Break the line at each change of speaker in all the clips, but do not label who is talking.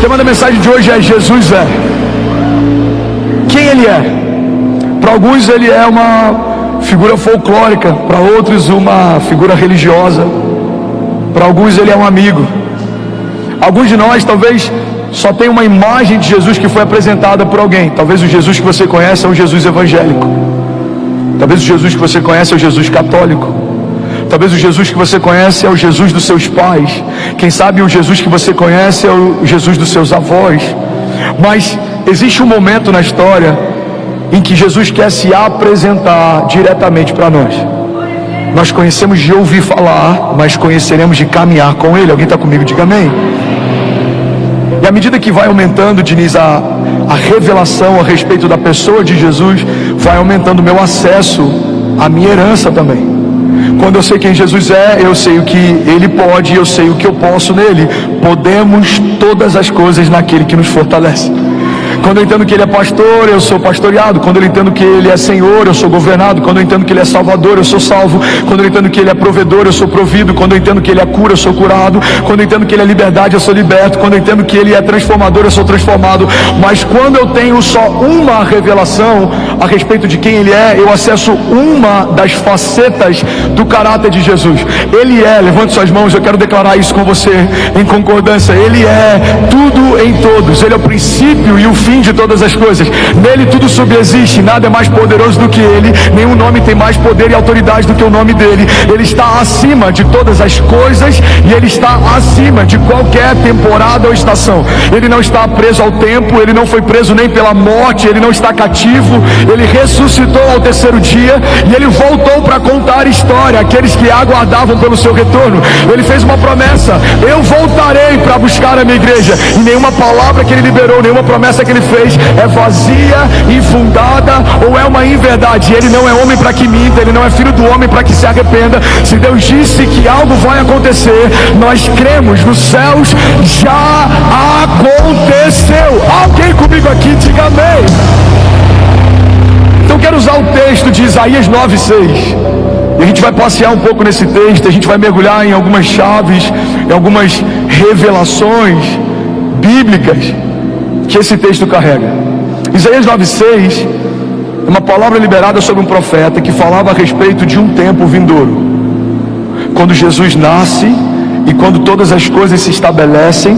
tema da mensagem de hoje é Jesus é. Quem Ele é? Para alguns Ele é uma figura folclórica, para outros uma figura religiosa, para alguns Ele é um amigo. Alguns de nós talvez só tem uma imagem de Jesus que foi apresentada por alguém. Talvez o Jesus que você conhece é um Jesus evangélico. Talvez o Jesus que você conhece é o Jesus católico. Talvez o Jesus que você conhece é o Jesus dos seus pais. Quem sabe o Jesus que você conhece é o Jesus dos seus avós. Mas existe um momento na história em que Jesus quer se apresentar diretamente para nós. Nós conhecemos de ouvir falar, mas conheceremos de caminhar com Ele. Alguém está comigo? Diga amém. E à medida que vai aumentando, Diniz, a revelação a respeito da pessoa de Jesus, vai aumentando o meu acesso à minha herança também. Quando eu sei quem Jesus é, eu sei o que Ele pode, eu sei o que eu posso nele. Podemos todas as coisas naquele que nos fortalece. Quando eu entendo que Ele é pastor, eu sou pastoreado. Quando eu entendo que Ele é Senhor, eu sou governado. Quando eu entendo que Ele é Salvador, eu sou salvo. Quando eu entendo que Ele é provedor, eu sou provido. Quando eu entendo que Ele é cura, eu sou curado. Quando eu entendo que Ele é liberdade, eu sou liberto. Quando eu entendo que Ele é transformador, eu sou transformado. Mas quando eu tenho só uma revelação a respeito de quem Ele é, eu acesso uma das facetas do caráter de Jesus. Ele é, levante suas mãos, eu quero declarar isso com você em concordância. Ele é tudo em todos. Ele é o princípio e o fim de todas as coisas. Nele tudo subsiste, nada é mais poderoso do que Ele. Nenhum nome tem mais poder e autoridade do que o nome dele. Ele está acima de todas as coisas e Ele está acima de qualquer temporada ou estação. Ele não está preso ao tempo, Ele não foi preso nem pela morte, Ele não está cativo. Ele ressuscitou ao terceiro dia e Ele voltou para contar história àqueles que aguardavam pelo seu retorno. Ele fez uma promessa: eu voltarei para buscar a minha igreja. E nenhuma palavra que Ele liberou, nenhuma promessa que Ele fez é vazia, infundada ou é uma inverdade. Ele não é homem para que minta, Ele não é filho do homem para que se arrependa. Se Deus disse que algo vai acontecer, nós cremos. Nos céus já aconteceu. Alguém comigo aqui, diga amém. Então quero usar o texto de Isaías 9:6. E a gente vai passear um pouco nesse texto. A gente vai mergulhar em algumas chaves, em algumas revelações bíblicas que esse texto carrega. Isaías 9:6 é uma palavra liberada sobre um profeta que falava a respeito de um tempo vindouro, quando Jesus nasce e quando todas as coisas se estabelecem,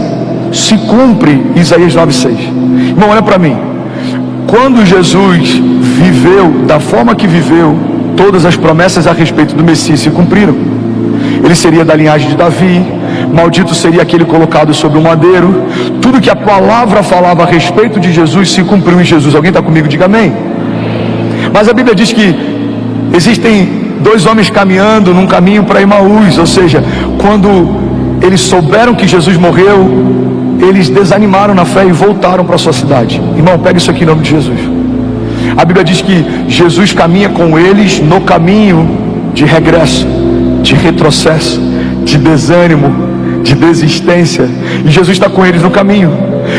se cumpre Isaías 9:6. Irmão, olha para mim. Quando Jesus viveu da forma que viveu, todas as promessas a respeito do Messias se cumpriram. Ele seria da linhagem de Davi, maldito seria aquele colocado sobre o madeiro. Tudo que a palavra falava a respeito de Jesus se cumpriu em Jesus. Alguém está comigo? Diga amém. Mas a Bíblia diz que existem dois homens caminhando num caminho para Emaús. Ou seja, quando eles souberam que Jesus morreu, eles desanimaram na fé e voltaram para a sua cidade. Irmão, pega isso aqui em nome de Jesus. A Bíblia diz que Jesus caminha com eles no caminho de regresso, de retrocesso, de desânimo, de desistência. E Jesus está com eles no caminho.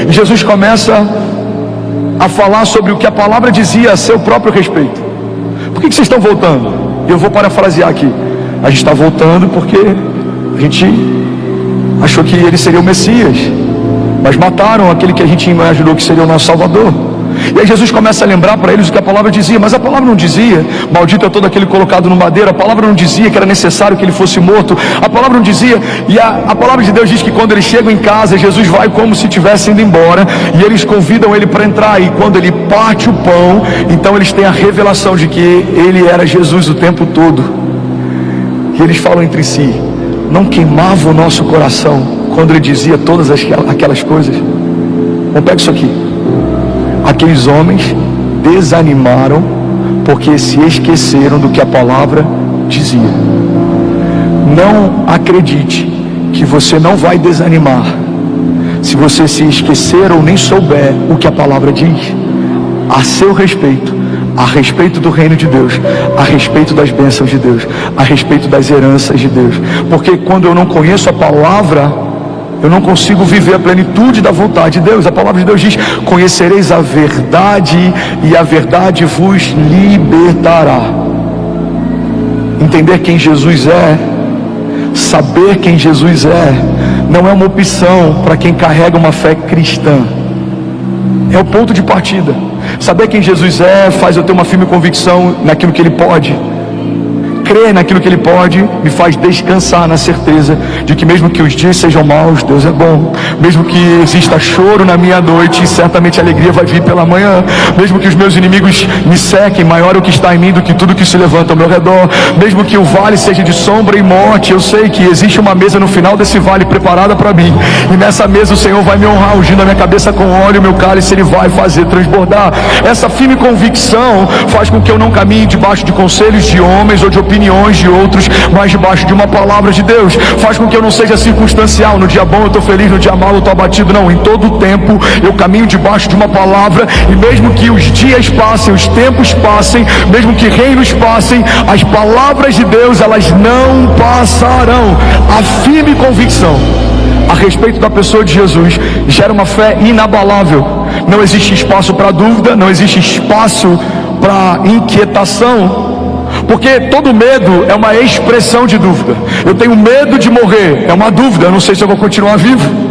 E Jesus começa a falar sobre o que a palavra dizia a seu próprio respeito. Por que vocês estão voltando? Eu vou parafrasear aqui. A gente está voltando porque a gente achou que ele seria o Messias, mas mataram aquele que a gente imaginou que seria o nosso Salvador. E aí Jesus começa a lembrar para eles o que a palavra dizia. Mas a palavra não dizia: maldito é todo aquele colocado no madeiro. A palavra não dizia que era necessário que ele fosse morto. A palavra não dizia. E a palavra de Deus diz que quando eles chegam em casa, Jesus vai como se estivesse indo embora, e eles convidam ele para entrar. E quando ele parte o pão, então eles têm a revelação de que ele era Jesus o tempo todo. E eles falam entre si: não queimava o nosso coração quando ele dizia todas aquelas coisas? Então pega isso aqui. Aqueles homens desanimaram porque se esqueceram do que a palavra dizia. Não acredite que você não vai desanimar se você se esquecer ou nem souber o que a palavra diz a seu respeito, a respeito do reino de Deus, a respeito das bênçãos de Deus, a respeito das heranças de Deus. Porque quando eu não conheço a palavra, eu não consigo viver a plenitude da vontade de Deus. A palavra de Deus diz: conhecereis a verdade e a verdade vos libertará. Entender quem Jesus é Saber quem Jesus não é uma opção para quem carrega uma fé cristã. É o ponto de partida. Saber quem Jesus faz eu ter uma firme convicção naquilo que Ele pode. Crer naquilo que Ele pode me faz descansar na certeza de que mesmo que os dias sejam maus, Deus é bom. Mesmo que exista choro na minha noite, certamente a alegria vai vir pela manhã. Mesmo que os meus inimigos me sequem, maior é o que está em mim do que tudo que se levanta ao meu redor. Mesmo que o vale seja de sombra e morte, eu sei que existe uma mesa no final desse vale preparada para mim. E nessa mesa o Senhor vai me honrar, ungindo a minha cabeça com óleo, o meu cálice Ele vai fazer transbordar. Essa firme convicção faz com que eu não caminhe debaixo de conselhos de homens ou de opiniões de outros, mas debaixo de uma palavra de Deus. Faz com que eu não seja circunstancial. No dia bom eu estou feliz, no dia mau eu estou abatido. Não, em todo o tempo eu caminho debaixo de uma palavra. E mesmo que os dias passem, os tempos passem, mesmo que reinos passem, as palavras de Deus, elas não passarão. A firme convicção a respeito da pessoa de Jesus gera uma fé inabalável. Não existe espaço para dúvida, não existe espaço para inquietação. Porque todo medo é uma expressão de dúvida. Eu tenho medo de morrer, é uma dúvida, eu não sei se eu vou continuar vivo.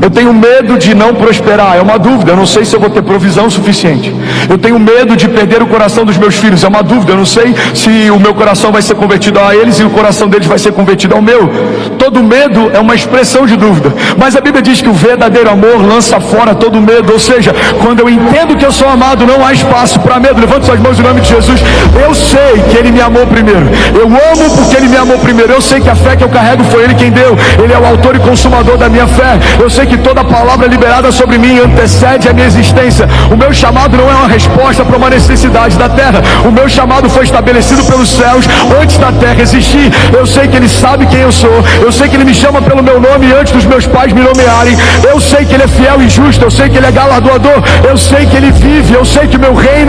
Eu tenho medo de não prosperar, é uma dúvida, eu não sei se eu vou ter provisão suficiente. Eu tenho medo de perder o coração dos meus filhos, é uma dúvida, eu não sei se o meu coração vai ser convertido a eles e o coração deles vai ser convertido ao meu. Todo medo é uma expressão de dúvida. Mas a Bíblia diz que o verdadeiro amor lança fora todo medo. Ou seja, quando eu entendo que eu sou amado, não há espaço para medo. Levante suas mãos em nome de Jesus. Eu sei que Ele me amou primeiro. Eu amo porque Ele me amou primeiro. Eu sei que a fé que eu carrego foi Ele quem deu. Ele é o autor e consumador da minha fé. Eu sei que toda palavra liberada sobre mim antecede a minha existência. O meu chamado não é uma resposta para uma necessidade da terra. O meu chamado foi estabelecido pelos céus antes da terra existir. Eu sei que Ele sabe quem eu sou. Eu sei que Ele me chama pelo meu nome antes dos meus pais me nomearem. Eu sei que Ele é fiel e justo. Eu sei que Ele é galardoador. Eu sei que Ele vive. Eu sei que o meu rei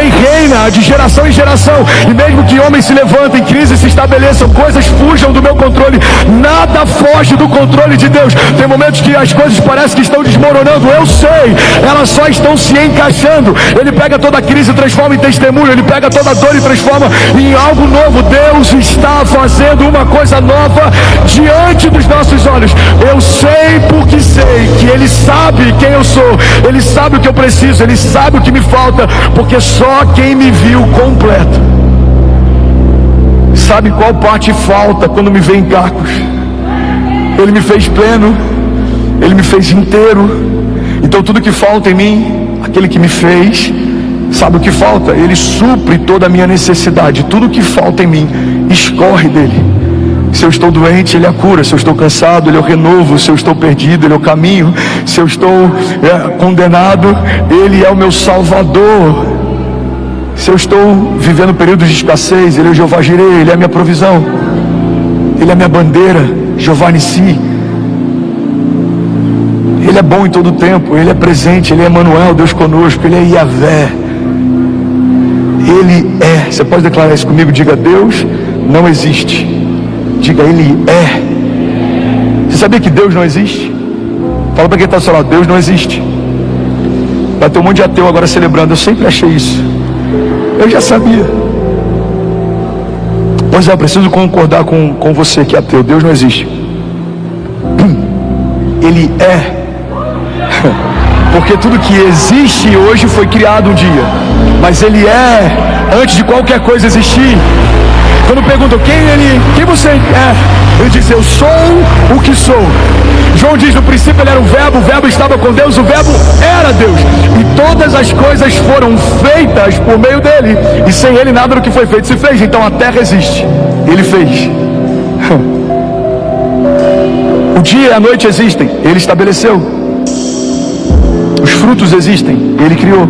reina de geração em geração. E mesmo que homens se levantem, crises se estabeleçam, coisas fujam do meu controle, nada foge do controle de Deus. Tem momentos que as coisas parecem que estão desmoronando. Eu sei, elas só estão se encaixando. Ele pega toda crise e transforma em testemunho. Ele pega toda dor e transforma em algo novo. Deus está fazendo uma coisa nova diante dos nossos olhos. Eu sei porque sei que Ele sabe quem eu sou. Ele sabe o que eu preciso. Ele sabe o que me falta. Porque só quem me viu completo sabe qual parte falta quando me vê em cacos. Ele me fez pleno. Ele me fez inteiro. Então tudo que falta em mim, aquele que me fez sabe o que falta. Ele supre toda a minha necessidade. Tudo que falta em mim escorre dele. Se eu estou doente, Ele é a cura. Se eu estou cansado, Ele é o renovo. Se eu estou perdido, Ele é o caminho. Se eu estou condenado, Ele é o meu Salvador. Se eu estou vivendo períodos de escassez, Ele é o Jeová Jireh. Ele é a minha provisão. Ele é a minha bandeira, Jeová Nissi. Ele é bom em todo o tempo. Ele é presente. Ele é Emanuel, Deus conosco. Ele é Yahvé. Ele é. Você pode declarar isso comigo? Diga: Deus não existe. Diga: Ele é. Você sabia que Deus não existe? Fala para quem está ao seu lado: Deus não existe. Vai ter um monte de ateu agora celebrando. Eu sempre achei isso. Eu já sabia. Pois é, eu preciso concordar com você que é ateu. Deus não existe. Ele é. Porque tudo que existe hoje foi criado um dia. Mas Ele é antes de qualquer coisa existir. Quando perguntam quem você é, Ele diz: eu sou o que sou. João diz: no princípio Ele era o verbo estava com Deus, o verbo era Deus. E todas as coisas foram feitas por meio dele. E sem Ele nada do que foi feito se fez. Então a terra existe. Ele fez. O dia e a noite existem. Ele estabeleceu. Os frutos existem. Ele criou.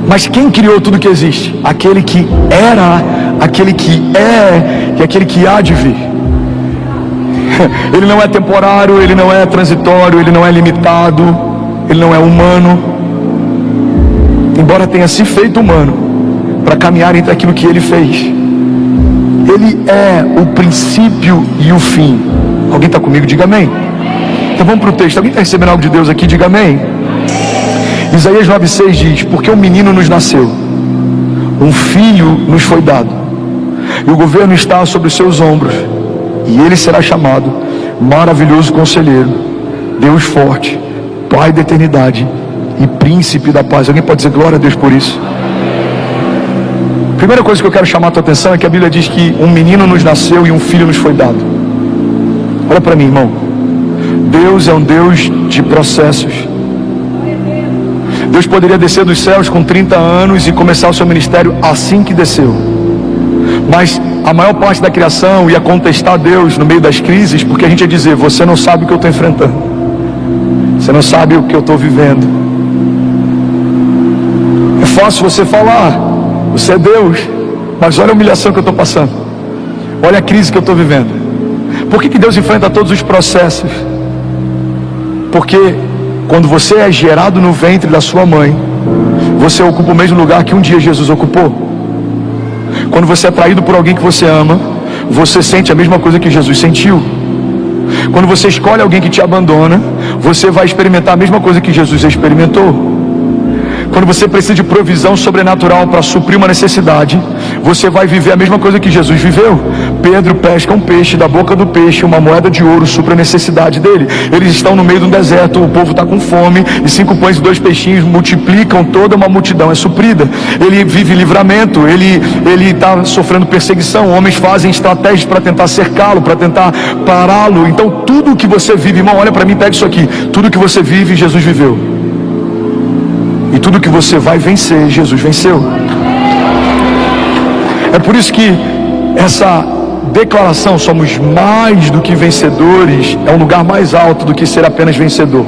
Mas quem criou tudo que existe? Aquele que era, aquele que é e aquele que há de vir. Ele não é temporário, Ele não é transitório, Ele não é limitado, Ele não é humano. Embora tenha se feito humano para caminhar entre aquilo que Ele fez. Ele é o princípio e o fim. Alguém está comigo? Diga amém. Então vamos para o texto. Alguém está recebendo algo de Deus aqui? Diga amém. Isaías 9,6 diz: porque um menino nos nasceu, um filho nos foi dado, e o governo está sobre os seus ombros, e ele será chamado Maravilhoso Conselheiro, Deus Forte, Pai da Eternidade e Príncipe da Paz. Alguém pode dizer glória a Deus por isso? Primeira coisa que eu quero chamar a tua atenção é que a Bíblia diz que um menino nos nasceu e um filho nos foi dado. Olha para mim, irmão. Deus é um Deus de processos. Deus poderia descer dos céus com 30 anos e começar o seu ministério assim que desceu. Mas a maior parte da criação ia contestar Deus no meio das crises, porque a gente ia dizer: você não sabe o que eu estou enfrentando, você não sabe o que eu estou vivendo. É fácil você falar, você é Deus, mas olha a humilhação que eu estou passando, olha a crise que eu estou vivendo. Por que Deus enfrenta todos os processos? Porque quando você é gerado no ventre da sua mãe, você ocupa o mesmo lugar que um dia Jesus ocupou. Quando você é traído por alguém que você ama, você sente a mesma coisa que Jesus sentiu. Quando você escolhe alguém que te abandona, você vai experimentar a mesma coisa que Jesus experimentou. Quando você precisa de provisão sobrenatural para suprir uma necessidade, você vai viver a mesma coisa que Jesus viveu. Pedro pesca um peixe, da boca do peixe uma moeda de ouro supre a necessidade dele. Eles estão no meio de um deserto, o povo está com fome, e 5 pães e 2 peixinhos multiplicam, toda uma multidão é suprida. Ele vive livramento, ele está sofrendo perseguição, homens fazem estratégias para tentar cercá-lo, para tentar pará-lo. Então tudo o que você vive, irmão, olha para mim, pega isso aqui, tudo o que você vive, Jesus viveu. E tudo que você vai vencer, Jesus venceu. É por isso que essa declaração, somos mais do que vencedores, é um lugar mais alto do que ser apenas vencedor.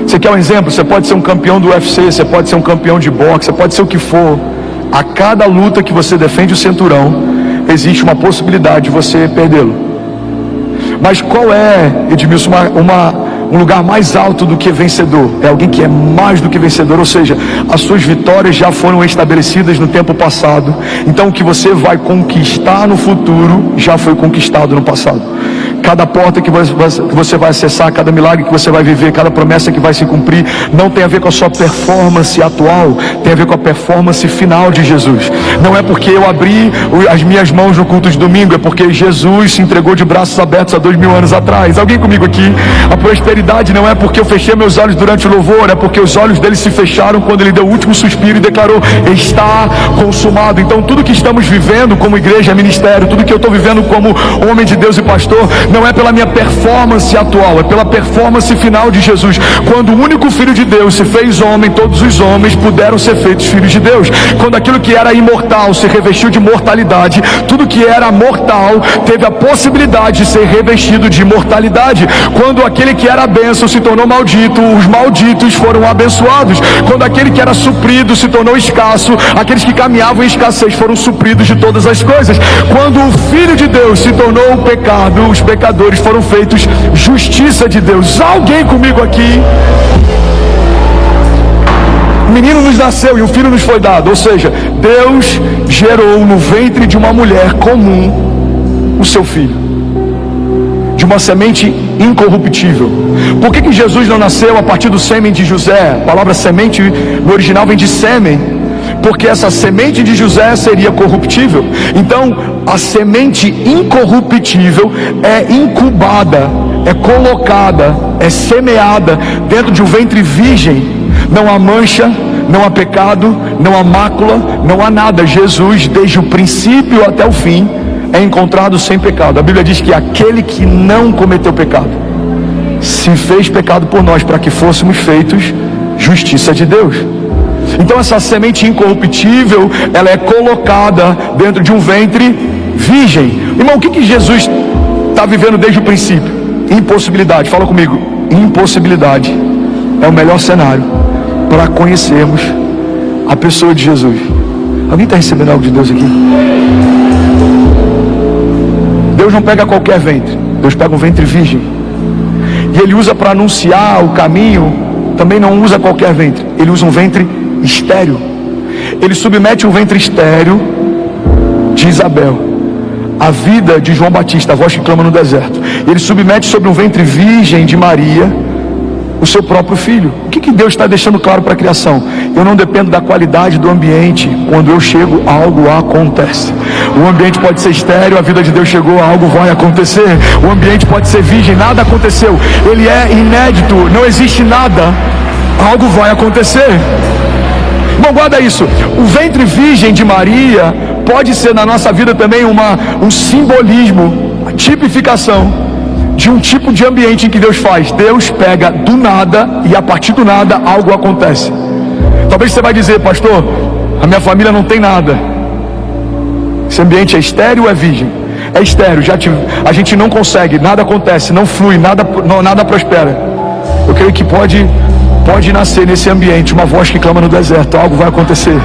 Você quer um exemplo? Você pode ser um campeão do UFC, você pode ser um campeão de boxe, você pode ser o que for. A cada luta que você defende o cinturão, existe uma possibilidade de você perdê-lo. Mas qual é, Edmilson, um lugar mais alto do que vencedor? É alguém que é mais do que vencedor, ou seja, as suas vitórias já foram estabelecidas no tempo passado. Então o que você vai conquistar no futuro já foi conquistado no passado. Cada porta que você vai acessar, cada milagre que você vai viver, cada promessa que vai se cumprir, não tem a ver com a sua performance atual, tem a ver com a performance final de Jesus. Não é porque eu abri as minhas mãos no culto de domingo, é porque Jesus se entregou de braços abertos há 2000 anos atrás. Alguém comigo aqui? A prosperidade não é porque eu fechei meus olhos durante o louvor, é porque os olhos dele se fecharam quando ele deu o último suspiro e declarou: está consumado. Então tudo que estamos vivendo como igreja, ministério, tudo que eu estou vivendo como homem de Deus e pastor, não é pela minha performance atual, é pela performance final de Jesus. Quando o único Filho de Deus se fez homem, todos os homens puderam ser feitos filhos de Deus. Quando aquilo que era imortal se revestiu de mortalidade, tudo que era mortal teve a possibilidade de ser revestido de imortalidade. Quando aquele que era bênção se tornou maldito, os malditos foram abençoados. Quando aquele que era suprido se tornou escasso, aqueles que caminhavam em escassez foram supridos de todas as coisas. Quando o Filho de Deus se tornou o pecado, os pecadores foram feitos justiça de Deus. Alguém comigo aqui? O menino nos nasceu e um filho nos foi dado, ou seja, Deus gerou no ventre de uma mulher comum o seu filho, de uma semente incorruptível. Por que Jesus não nasceu a partir do sêmen de José? A palavra semente no original vem de sêmen, porque essa semente de José seria corruptível. Então a semente incorruptível é incubada, é colocada, é semeada dentro de um ventre virgem. Não há mancha, não há pecado, não há mácula, não há nada. Jesus, desde o princípio até o fim, é encontrado sem pecado. A Bíblia diz que aquele que não cometeu pecado se fez pecado por nós, para que fôssemos feitos justiça de Deus. Então essa semente incorruptível, ela é colocada dentro de um ventre virgem. Irmão, o que Jesus está vivendo desde o princípio? Impossibilidade. Fala comigo. Impossibilidade é o melhor cenário para conhecermos a pessoa de Jesus. Alguém está recebendo algo de Deus aqui? Deus não pega qualquer ventre, Deus pega um ventre virgem, e Ele usa para anunciar o caminho. Também não usa qualquer ventre, Ele usa um ventre estéril. Ele submete um ventre estéril de Isabel, a vida de João Batista, a voz que clama no deserto. Ele submete sobre um ventre virgem de Maria o seu próprio filho. O que Deus está deixando claro para a criação? Eu não dependo da qualidade do ambiente. Quando eu chego, algo acontece. O ambiente pode ser estéril, a vida de Deus chegou, algo vai acontecer. O ambiente pode ser virgem, nada aconteceu. Ele é inédito, não existe nada, algo vai acontecer. Bom, guarda isso. O ventre virgem de Maria pode ser na nossa vida também um simbolismo, uma tipificação de um tipo de ambiente em que Deus faz. Deus pega do nada e a partir do nada algo acontece. Talvez você vai dizer: pastor, a minha família não tem nada. Esse ambiente é estéril ou é virgem? É estéril, a gente não consegue, nada acontece, não flui, nada prospera. Eu creio que pode nascer nesse ambiente uma voz que clama no deserto: algo vai acontecer.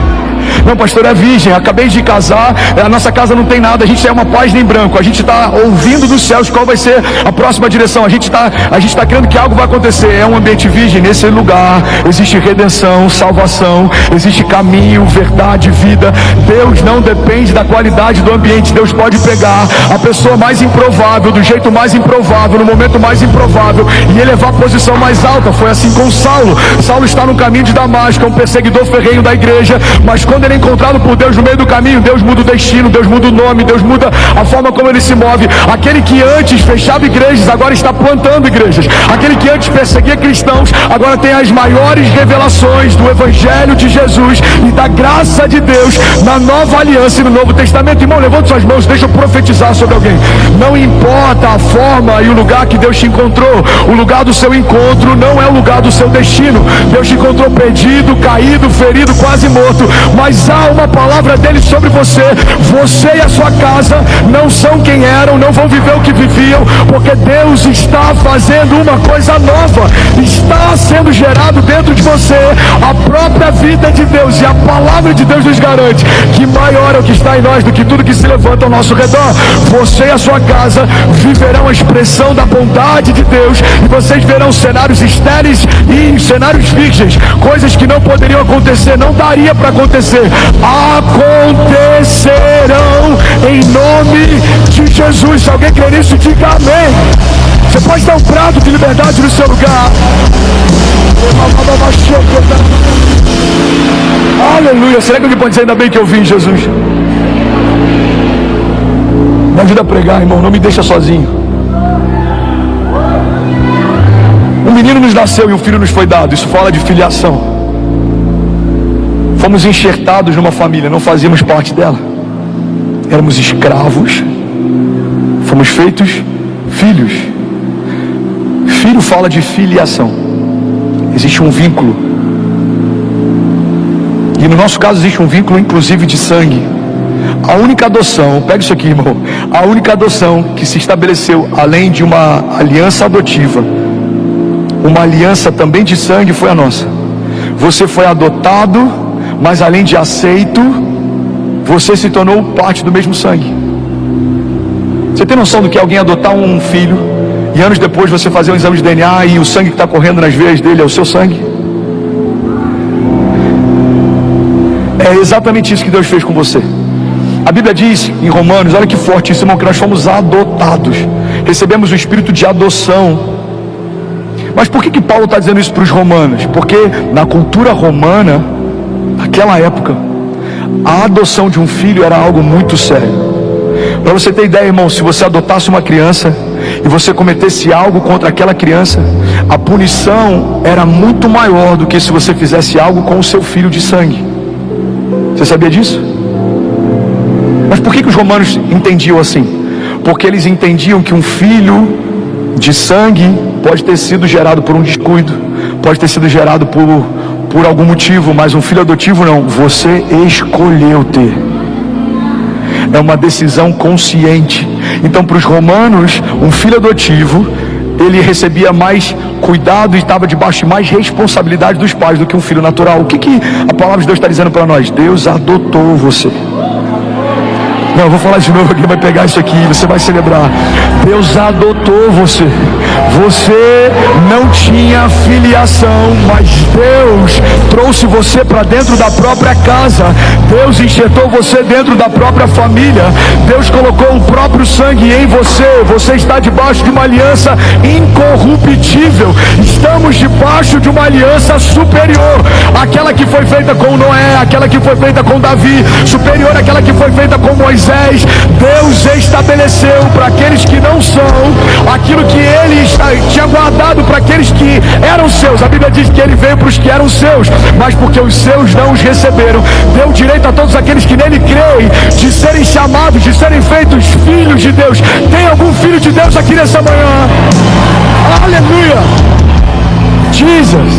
Não, pastor, é virgem, acabei de casar, a nossa casa não tem nada, a gente é uma página em branco, a gente está ouvindo dos céus qual vai ser a próxima direção, a gente está crendo que algo vai acontecer. É um ambiente virgem. Nesse lugar existe redenção, salvação, existe caminho, verdade, vida. Deus não depende da qualidade do ambiente. Deus pode pegar a pessoa mais improvável, do jeito mais improvável, no momento mais improvável, e elevar a posição mais alta. Foi assim com Saulo. Saulo está no caminho de Damasco, é um perseguidor ferrenho da igreja, mas quando ele é encontrado por Deus no meio do caminho, Deus muda o destino, Deus muda o nome, Deus muda a forma como ele se move. Aquele que antes fechava igrejas, agora está plantando igrejas. Aquele que antes perseguia cristãos, agora tem as maiores revelações do Evangelho de Jesus e da graça de Deus na Nova Aliança e no Novo Testamento. Irmão, levante suas mãos, deixa eu profetizar sobre alguém. Não importa a forma e o lugar que Deus te encontrou, o lugar do seu encontro não é o lugar do seu destino. Deus te encontrou perdido, caído, ferido, quase morto, mas há uma palavra dele sobre você. Você e a sua casa não são quem eram, não vão viver o que viviam, porque Deus está fazendo uma coisa nova. Está sendo gerado dentro de você a própria vida de Deus, e a palavra de Deus nos garante que maior é o que está em nós do que tudo que se levanta ao nosso redor. Você e a sua casa viverão a expressão da bondade de Deus, e vocês verão cenários estéreis e cenários virgens, coisas que não poderiam acontecer, não daria para acontecer, acontecerão em nome de Jesus. Se alguém crê nisso, diga amém. Você pode dar um prato de liberdade no seu lugar. Aleluia. Será que alguém pode dizer: ainda bem que eu vim, Jesus? Me ajuda a pregar, irmão, não me deixa sozinho. Um menino nos nasceu e um filho nos foi dado. Isso fala de filiação. Fomos enxertados numa família, não fazíamos parte dela, éramos escravos, fomos feitos filhos. Filho fala de filiação, existe um vínculo, e no nosso caso existe um vínculo inclusive de sangue. A única adoção, pega isso aqui, irmão, a única adoção que se estabeleceu além de uma aliança adotiva, uma aliança também de sangue, foi a nossa. Você foi adotado, mas além de aceito, você se tornou parte do mesmo sangue. Você tem noção do que é alguém adotar um filho e anos depois você fazer um exame de DNA e o sangue que está correndo nas veias dele é o seu sangue? É exatamente isso que Deus fez com você. A Bíblia diz em Romanos, olha que forte isso, irmão, que nós fomos adotados, recebemos o espírito de adoção. Mas por que Paulo está dizendo isso para os romanos? Porque na cultura romana, naquela época, a adoção de um filho era algo muito sério. Para você ter ideia, irmão, se você adotasse uma criança e você cometesse algo contra aquela criança, a punição era muito maior do que se você fizesse algo com o seu filho de sangue. Você sabia disso? Mas por que os romanos entendiam assim? Porque eles entendiam que um filho de sangue pode ter sido gerado por um descuido, pode ter sido gerado por algum motivo, mas um filho adotivo não, você escolheu ter. É uma decisão consciente. Então, para os romanos, um filho adotivo, ele recebia mais cuidado e estava debaixo de mais responsabilidade dos pais do que um filho natural. O que a palavra de Deus está dizendo para nós? Deus adotou você. Não, eu vou falar de novo, alguém vai pegar isso aqui, você vai celebrar. Deus adotou você. Você não tinha filiação, mas Deus trouxe você para dentro da própria casa. Deus enxertou você dentro da própria família. Deus colocou o próprio sangue em você. Você está debaixo de uma aliança incorruptível. estamos debaixo de uma aliança superior, aquela que foi feita com Noé, aquela que foi feita com Davi, superior àquela que foi feita com Moisés. Deus estabeleceu para aqueles que não são aquilo que Ele tinha guardado para aqueles que eram seus. A Bíblia diz que Ele veio para os que eram seus, mas porque os seus não os receberam, deu direito a todos aqueles que nele creem de serem chamados, de serem feitos filhos de Deus. Tem algum filho de Deus aqui nessa manhã? Aleluia! Jesus!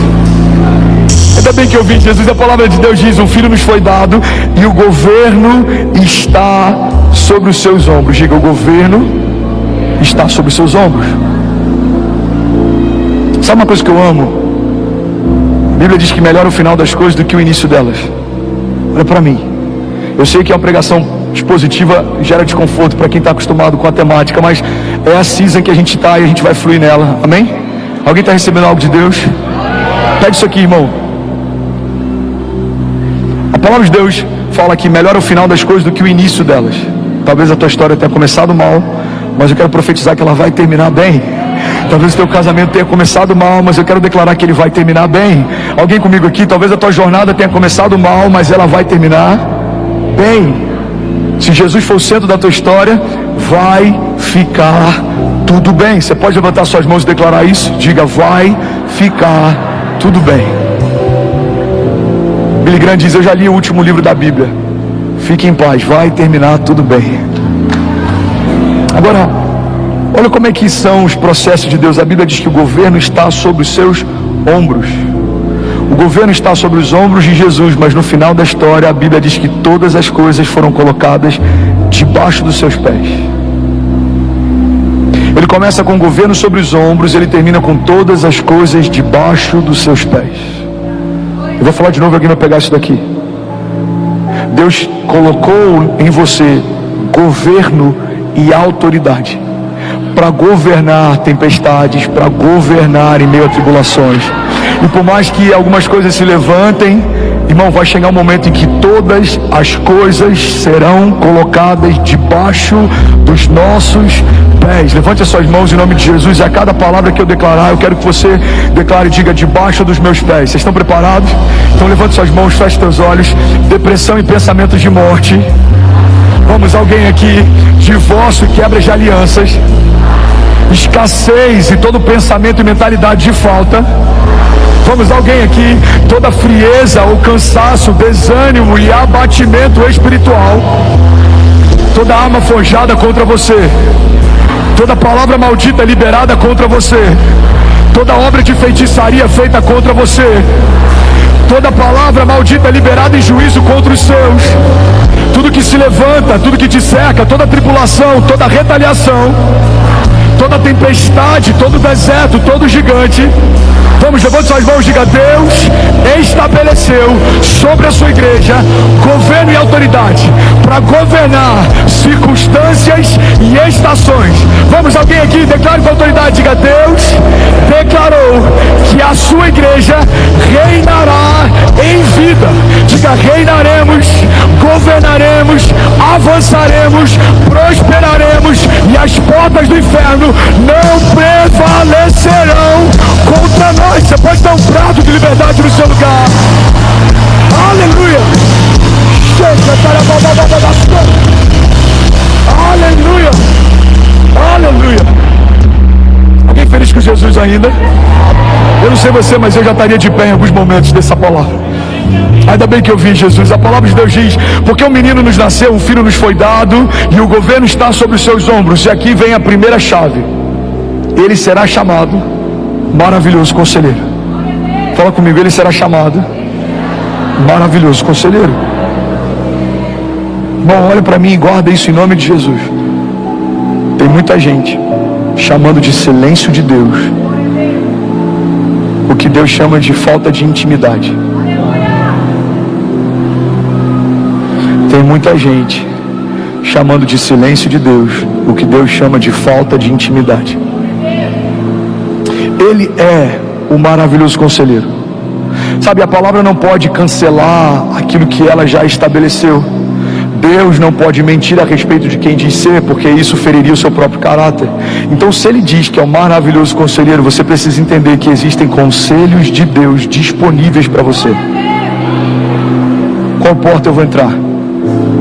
Ainda bem que eu vi Jesus. A palavra de Deus diz: um filho nos foi dado e o governo está sobre os seus ombros. Diga: o governo está sobre os seus ombros. Sabe uma coisa que eu amo? A Bíblia diz que melhor o final das coisas do que o início delas. Olha para mim. Eu sei que a pregação expositiva gera desconforto para quem está acostumado com a temática, mas é a season que a gente está e a gente vai fluir nela. Amém? Alguém está recebendo algo de Deus? Pega isso aqui, irmão. A palavra de Deus fala que melhor o final das coisas do que o início delas. Talvez a tua história tenha começado mal, mas eu quero profetizar que ela vai terminar bem. Talvez o teu casamento tenha começado mal, mas eu quero declarar que ele vai terminar bem. Alguém comigo aqui? Talvez a tua jornada tenha começado mal, mas ela vai terminar bem. Se Jesus for o centro da tua história, vai ficar tudo bem. Você pode levantar suas mãos e declarar isso? Diga: vai ficar tudo bem. Billy Graham diz: eu já li o último livro da Bíblia. Fique em paz, vai terminar tudo bem. Agora, olha como é que são os processos de Deus. A Bíblia diz que o governo está sobre os seus ombros. O governo está sobre os ombros de Jesus, mas no final da história a Bíblia diz que todas as coisas foram colocadas debaixo dos seus pés. Ele começa com o governo sobre os ombros, ele termina com todas as coisas debaixo dos seus pés. Eu vou falar de novo, alguém vai pegar isso daqui. Deus colocou em você governo e autoridade para governar tempestades, para governar em meio a tribulações. E por mais que algumas coisas se levantem, irmão, vai chegar um momento em que todas as coisas serão colocadas debaixo dos nossos pés. Levante as suas mãos em nome de Jesus, e a cada palavra que eu declarar, eu quero que você declare e diga: debaixo dos meus pés. Vocês estão preparados? Então levante suas mãos, feche seus olhos. Depressão e pensamentos de morte. Vamos, alguém aqui? Divórcio e quebra de alianças. Escassez e todo pensamento e mentalidade de falta. Vamos, alguém aqui? Toda frieza ou cansaço, desânimo e abatimento espiritual. Toda arma forjada contra você, toda palavra maldita liberada contra você, toda obra de feitiçaria feita contra você, toda palavra maldita liberada em juízo contra os seus, tudo que se levanta, tudo que te cerca, toda tribulação, toda retaliação, toda tempestade, todo deserto, todo gigante. Vamos, levante suas mãos, diga: Deus estabeleceu sobre a sua igreja governo e autoridade para governar circunstâncias e estações. Vamos, alguém aqui? Declare com autoridade, diga: Deus declarou que a sua igreja reinará em vida. Diga: reinaremos, governaremos, avançaremos, prosperaremos, e as portas do inferno não prevalecerão contra nós. Você pode dar um prato de liberdade no seu lugar. Aleluia. Aleluia. Aleluia. Alguém feliz com Jesus ainda? Eu não sei você, mas eu já estaria de pé em alguns momentos dessa palavra. Ainda bem que eu vi Jesus. A palavra de Deus diz: porque um menino nos nasceu, um filho nos foi dado, e o governo está sobre os seus ombros. E aqui vem a primeira chave: ele será chamado Maravilhoso Conselheiro. Fala comigo: ele será chamado Maravilhoso Conselheiro. Bom, olha para mim e guarda isso em nome de Jesus. Tem muita gente chamando de silêncio de Deus o que Deus chama de falta de intimidade. Tem muita gente chamando de silêncio de Deus o que Deus chama de falta de intimidade. Ele é o maravilhoso conselheiro. Sabe, a palavra não pode cancelar aquilo que ela já estabeleceu. Deus não pode mentir a respeito de quem diz ser, porque isso feriria o seu próprio caráter. Então, se Ele diz que é o maravilhoso conselheiro, você precisa entender que existem conselhos de Deus disponíveis para você. Qual porta eu vou entrar?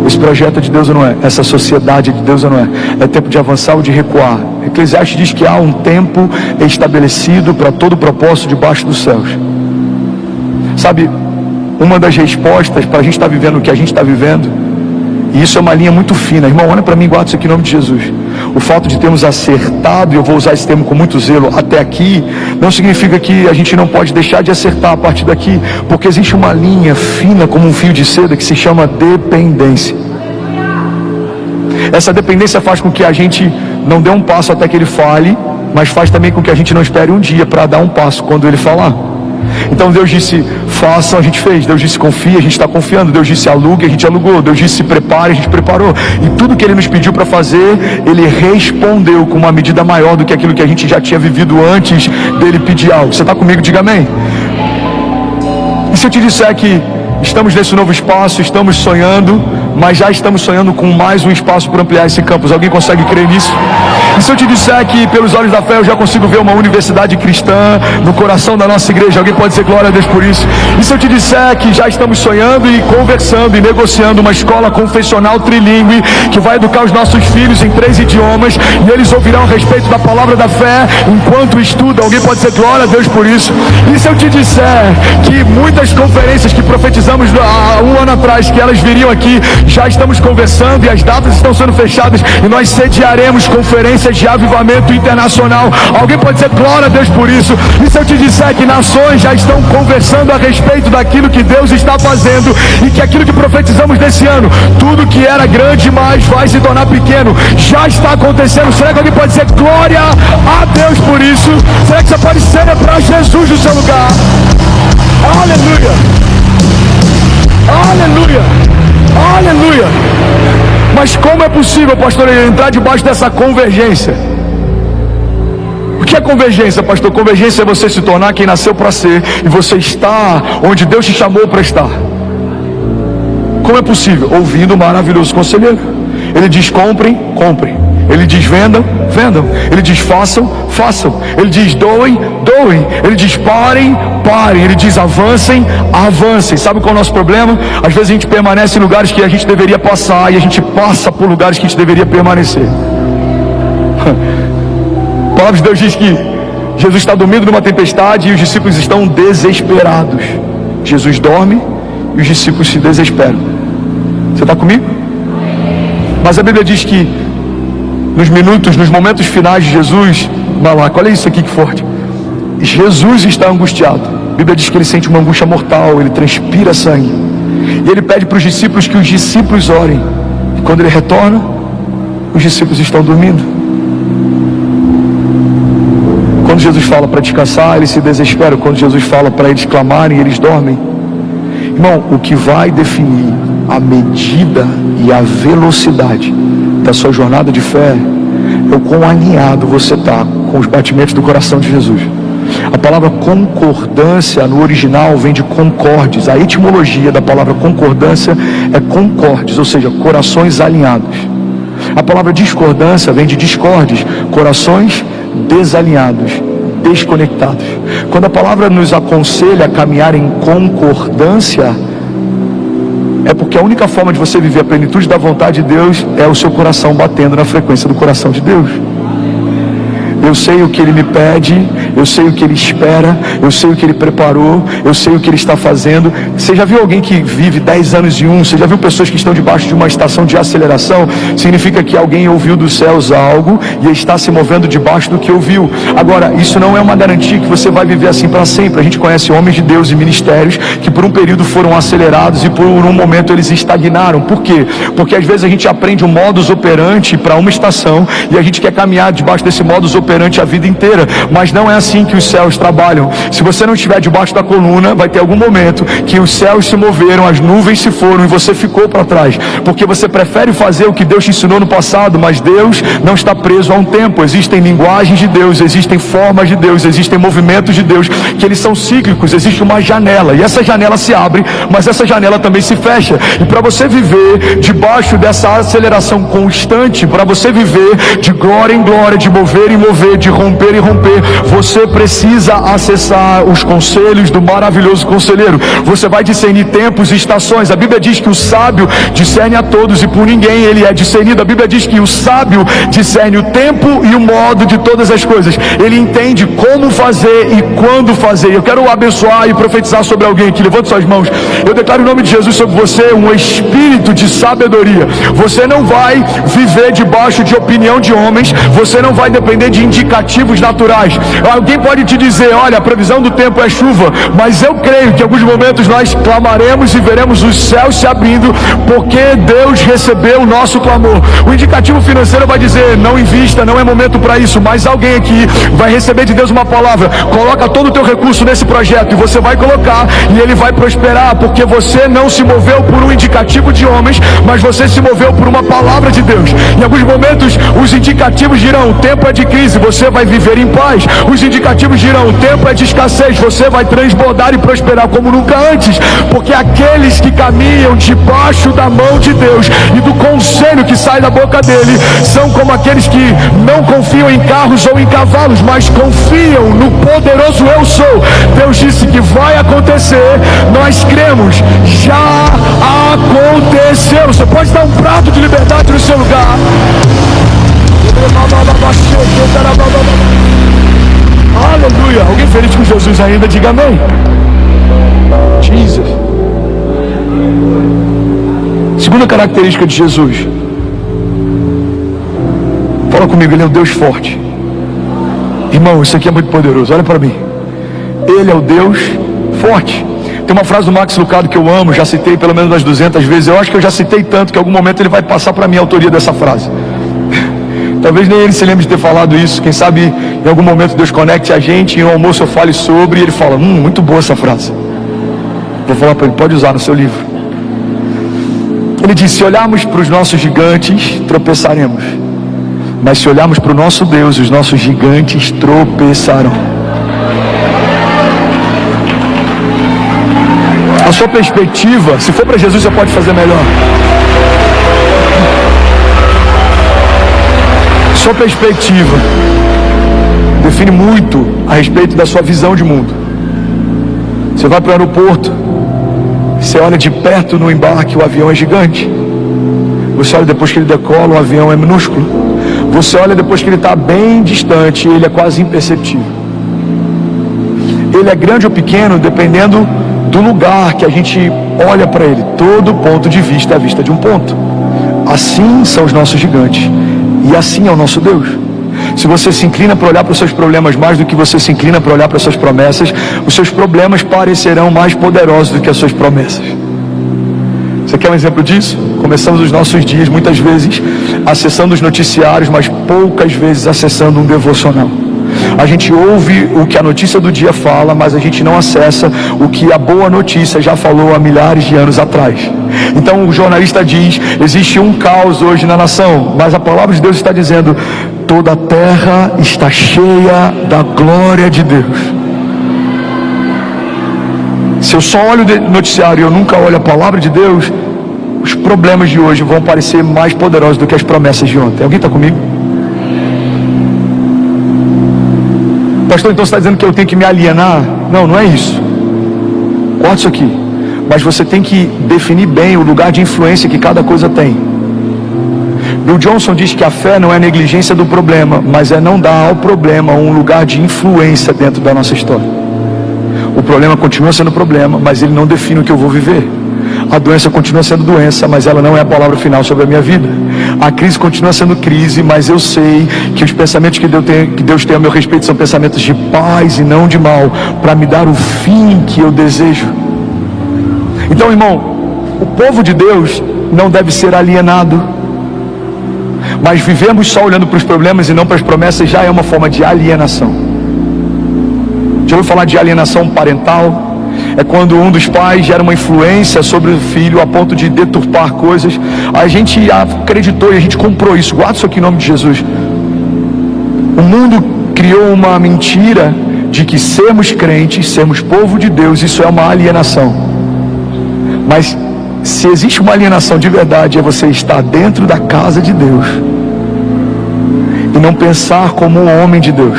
Esse projeto é de Deus ou não é? Essa sociedade é de Deus ou não é? É tempo de avançar ou de recuar? Eclesiastes diz que há um tempo estabelecido para todo propósito debaixo dos céus. Sabe, uma das respostas para a gente estar vivendo o que a gente está vivendo, e isso é uma linha muito fina, irmão, olha para mim e guarda isso aqui em nome de Jesus. O fato de termos acertado, e eu vou usar esse termo com muito zelo, até aqui, não significa que a gente não pode deixar de acertar a partir daqui, porque existe uma linha fina como um fio de seda que se chama dependência. Essa dependência faz com que a gente não dê um passo até que Ele fale, mas faz também com que a gente não espere um dia para dar um passo quando Ele falar. Então Deus disse façam, a gente fez. Deus disse confia, a gente está confiando. Deus disse alugue, a gente alugou. Deus disse se prepare, a gente preparou. E tudo que Ele nos pediu para fazer, Ele respondeu com uma medida maior do que aquilo que a gente já tinha vivido antes dEle pedir algo. Você está comigo? Diga amém. E se eu te disser que estamos nesse novo espaço, estamos sonhando, mas já estamos sonhando com mais um espaço para ampliar esse campus? Alguém consegue crer nisso? E se eu te disser que pelos olhos da fé eu já consigo ver uma universidade cristã no coração da nossa igreja? Alguém pode dizer glória a Deus por isso? E se eu te disser que já estamos sonhando e conversando e negociando uma escola confessional trilingue que vai educar os nossos filhos em 3 idiomas e eles ouvirão a respeito da palavra da fé enquanto estudam? Alguém pode dizer glória a Deus por isso? E se eu te disser que muitas conferências que profetizamos há um ano atrás que elas viriam aqui, já estamos conversando e as datas estão sendo fechadas e nós sediaremos conferências de avivamento internacional? Alguém pode dizer glória a Deus por isso? E se eu te disser que nações já estão conversando a respeito daquilo que Deus está fazendo e que aquilo que profetizamos nesse ano, tudo que era grande demais vai se tornar pequeno, já está acontecendo? Será que alguém pode dizer glória a Deus por isso? Será que você pode celebrar Jesus no seu lugar? Aleluia! Aleluia! Aleluia! Mas como é possível, pastor, entrar debaixo dessa convergência? O que é convergência, pastor? Convergência é você se tornar quem nasceu para ser e você está onde Deus te chamou para estar. Como é possível? Ouvindo o maravilhoso conselheiro. Ele diz comprem, comprem. Ele diz vendam, vendam. Ele diz façam, façam. Ele diz doem, doem. Ele diz parem, parem. Ele diz avancem, avancem. Sabe qual é o nosso problema? Às vezes a gente permanece em lugares que a gente deveria passar e a gente passa por lugares que a gente deveria permanecer. A palavra de Deus diz que Jesus está dormindo numa tempestade e os discípulos estão desesperados. Jesus dorme e os discípulos se desesperam. Você está comigo? Mas a Bíblia diz que nos momentos finais de Jesus, Malaco, olha isso aqui que forte. Jesus está angustiado. A Bíblia diz que ele sente uma angústia mortal, ele transpira sangue. E ele pede para os discípulos que os discípulos orem. E quando ele retorna, os discípulos estão dormindo. Quando Jesus fala para descansar, eles se desesperam. Quando Jesus fala para eles clamarem, eles dormem. Irmão, o que vai definir a medida e a velocidade da sua jornada de fé é o quão alinhado você está com os batimentos do coração de Jesus. A palavra concordância no original vem de concordes. A etimologia da palavra concordância é concordes, ou seja, corações alinhados. A palavra discordância vem de discordes, corações desalinhados, desconectados. Quando a palavra nos aconselha a caminhar em concordância, é porque a única forma de você viver a plenitude da vontade de Deus é o seu coração batendo na frequência do coração de Deus. Eu sei o que Ele me pede, eu sei o que Ele espera, eu sei o que Ele preparou, eu sei o que Ele está fazendo. Você já viu alguém que vive 10 anos em um? Você já viu pessoas que estão debaixo de uma estação de aceleração? Significa que alguém ouviu dos céus algo e está se movendo debaixo do que ouviu. Agora, isso não é uma garantia que você vai viver assim para sempre. A gente conhece homens de Deus e ministérios que por um período foram acelerados e por um momento eles estagnaram. Por quê? Porque às vezes a gente aprende um modus operandi para uma estação e a gente quer caminhar debaixo desse modus operandi durante a vida inteira, mas não é assim que os céus trabalham. Se você não estiver debaixo da coluna, vai ter algum momento que os céus se moveram, as nuvens se foram e você ficou para trás, porque você prefere fazer o que Deus te ensinou no passado. Mas Deus não está preso a um tempo. Existem linguagens de Deus, existem formas de Deus, existem movimentos de Deus, que eles são cíclicos. Existe uma janela, e essa janela se abre, mas essa janela também se fecha. E para você viver debaixo dessa aceleração constante, para você viver de glória em glória, de mover em mover, de romper em romper, você precisa acessar os conselhos do maravilhoso conselheiro. Você vai discernir tempos e estações. A Bíblia diz que o sábio discerne a todos, e por ninguém ele é discernido. A Bíblia diz que o sábio discerne o tempo e o modo de todas as coisas. Ele entende como fazer e quando fazer. Eu quero abençoar e profetizar sobre alguém aqui. Levante suas mãos. Eu declaro em nome de Jesus sobre você um espírito de sabedoria. Você não vai viver debaixo de opinião de homens. Você não vai depender de indicativos naturais. Alguém pode te dizer: olha, a previsão do tempo é chuva, mas eu creio que em alguns momentos nós clamaremos e veremos os céus se abrindo, porque Deus recebeu o nosso clamor. O indicativo financeiro vai dizer: não invista, não é momento para isso. Mas alguém aqui vai receber de Deus uma palavra: coloca todo o teu recurso nesse projeto, e você vai colocar e ele vai prosperar, porque você não se moveu por um indicativo de homens, mas você se moveu por uma palavra de Deus. Em alguns momentos os indicativos dirão: o tempo é de crise, você vai viver em paz. Os indicativos dirão: o tempo é de escassez, você vai transbordar e prosperar como nunca antes, porque aqueles que caminham debaixo da mão de Deus e do conselho que sai da boca dele são como aqueles que não confiam em carros ou em cavalos, mas confiam no poderoso eu sou. Deus disse que vai acontecer, nós cremos, já aconteceu. Você pode dar um prato de liberdade no seu lugar. Aleluia. Alguém feliz com Jesus ainda? Diga amém. Jesus. Segunda característica de Jesus. Fala comigo, ele é um Deus forte. Irmão, isso aqui é muito poderoso, olha para mim. Ele é o Deus forte. Tem uma frase do Max Lucado que eu amo, já citei pelo menos umas 200 vezes. Eu acho que eu já citei tanto que em algum momento ele vai passar para mim a autoria dessa frase. Talvez nem ele se lembre de ter falado isso. Quem sabe em algum momento Deus conecte a gente, em um almoço eu fale sobre, e ele fala: muito boa essa frase. Vou falar para ele: pode usar no seu livro. Ele diz: se olharmos para os nossos gigantes, tropeçaremos, mas se olharmos para o nosso Deus, os nossos gigantes tropeçarão. A sua perspectiva, se for para Jesus, você pode fazer melhor. Sua perspectiva define muito a respeito da sua visão de mundo. Você vai para o aeroporto, você olha de perto no embarque, o avião é gigante. Você olha depois que ele decola, o avião é minúsculo. Você olha depois que ele está bem distante, ele é quase imperceptível. Ele é grande ou pequeno dependendo do lugar que a gente olha para ele. Todo ponto de vista é a vista de um ponto. Assim são os nossos gigantes, e assim é o nosso Deus. Se você se inclina para olhar para os seus problemas mais do que você se inclina para olhar para as suas promessas, os seus problemas parecerão mais poderosos do que as suas promessas. Você quer um exemplo disso? Começamos os nossos dias muitas vezes acessando os noticiários, mas poucas vezes acessando um devocional. A gente ouve o que a notícia do dia fala, mas a gente não acessa o que a boa notícia já falou há milhares de anos atrás. Então o jornalista diz: existe um caos hoje na nação, mas a palavra de Deus está dizendo: toda a terra está cheia da glória de Deus. Se eu só olho o noticiário e eu nunca olho a palavra de Deus, os problemas de hoje vão parecer mais poderosos do que as promessas de ontem. Alguém está comigo? Pastor, então você está dizendo que eu tenho que me alienar? Não, não é isso. Corta isso aqui. Mas você tem que definir bem o lugar de influência que cada coisa tem. Bill Johnson diz que a fé não é negligência do problema, mas é não dar ao problema um lugar de influência dentro da nossa história. O problema continua sendo problema, mas ele não define o que eu vou viver. A doença continua sendo doença, mas ela não é a palavra final sobre a minha vida. A crise continua sendo crise, mas eu sei que os pensamentos que Deus tem a meu respeito são pensamentos de paz e não de mal, para me dar o fim que eu desejo. Então, irmão, o povo de Deus não deve ser alienado. Mas vivemos só olhando para os problemas e não para as promessas já é uma forma de alienação. Já ouviu falar de alienação parental? É quando um dos pais gera uma influência sobre o filho a ponto de deturpar coisas. A gente acreditou e a gente comprou isso. Guarda isso aqui em nome de Jesus. O mundo criou uma mentira de que sermos crentes, sermos povo de Deus, isso é uma alienação. Mas se existe uma alienação de verdade, é você estar dentro da casa de Deus e não pensar como um homem de Deus,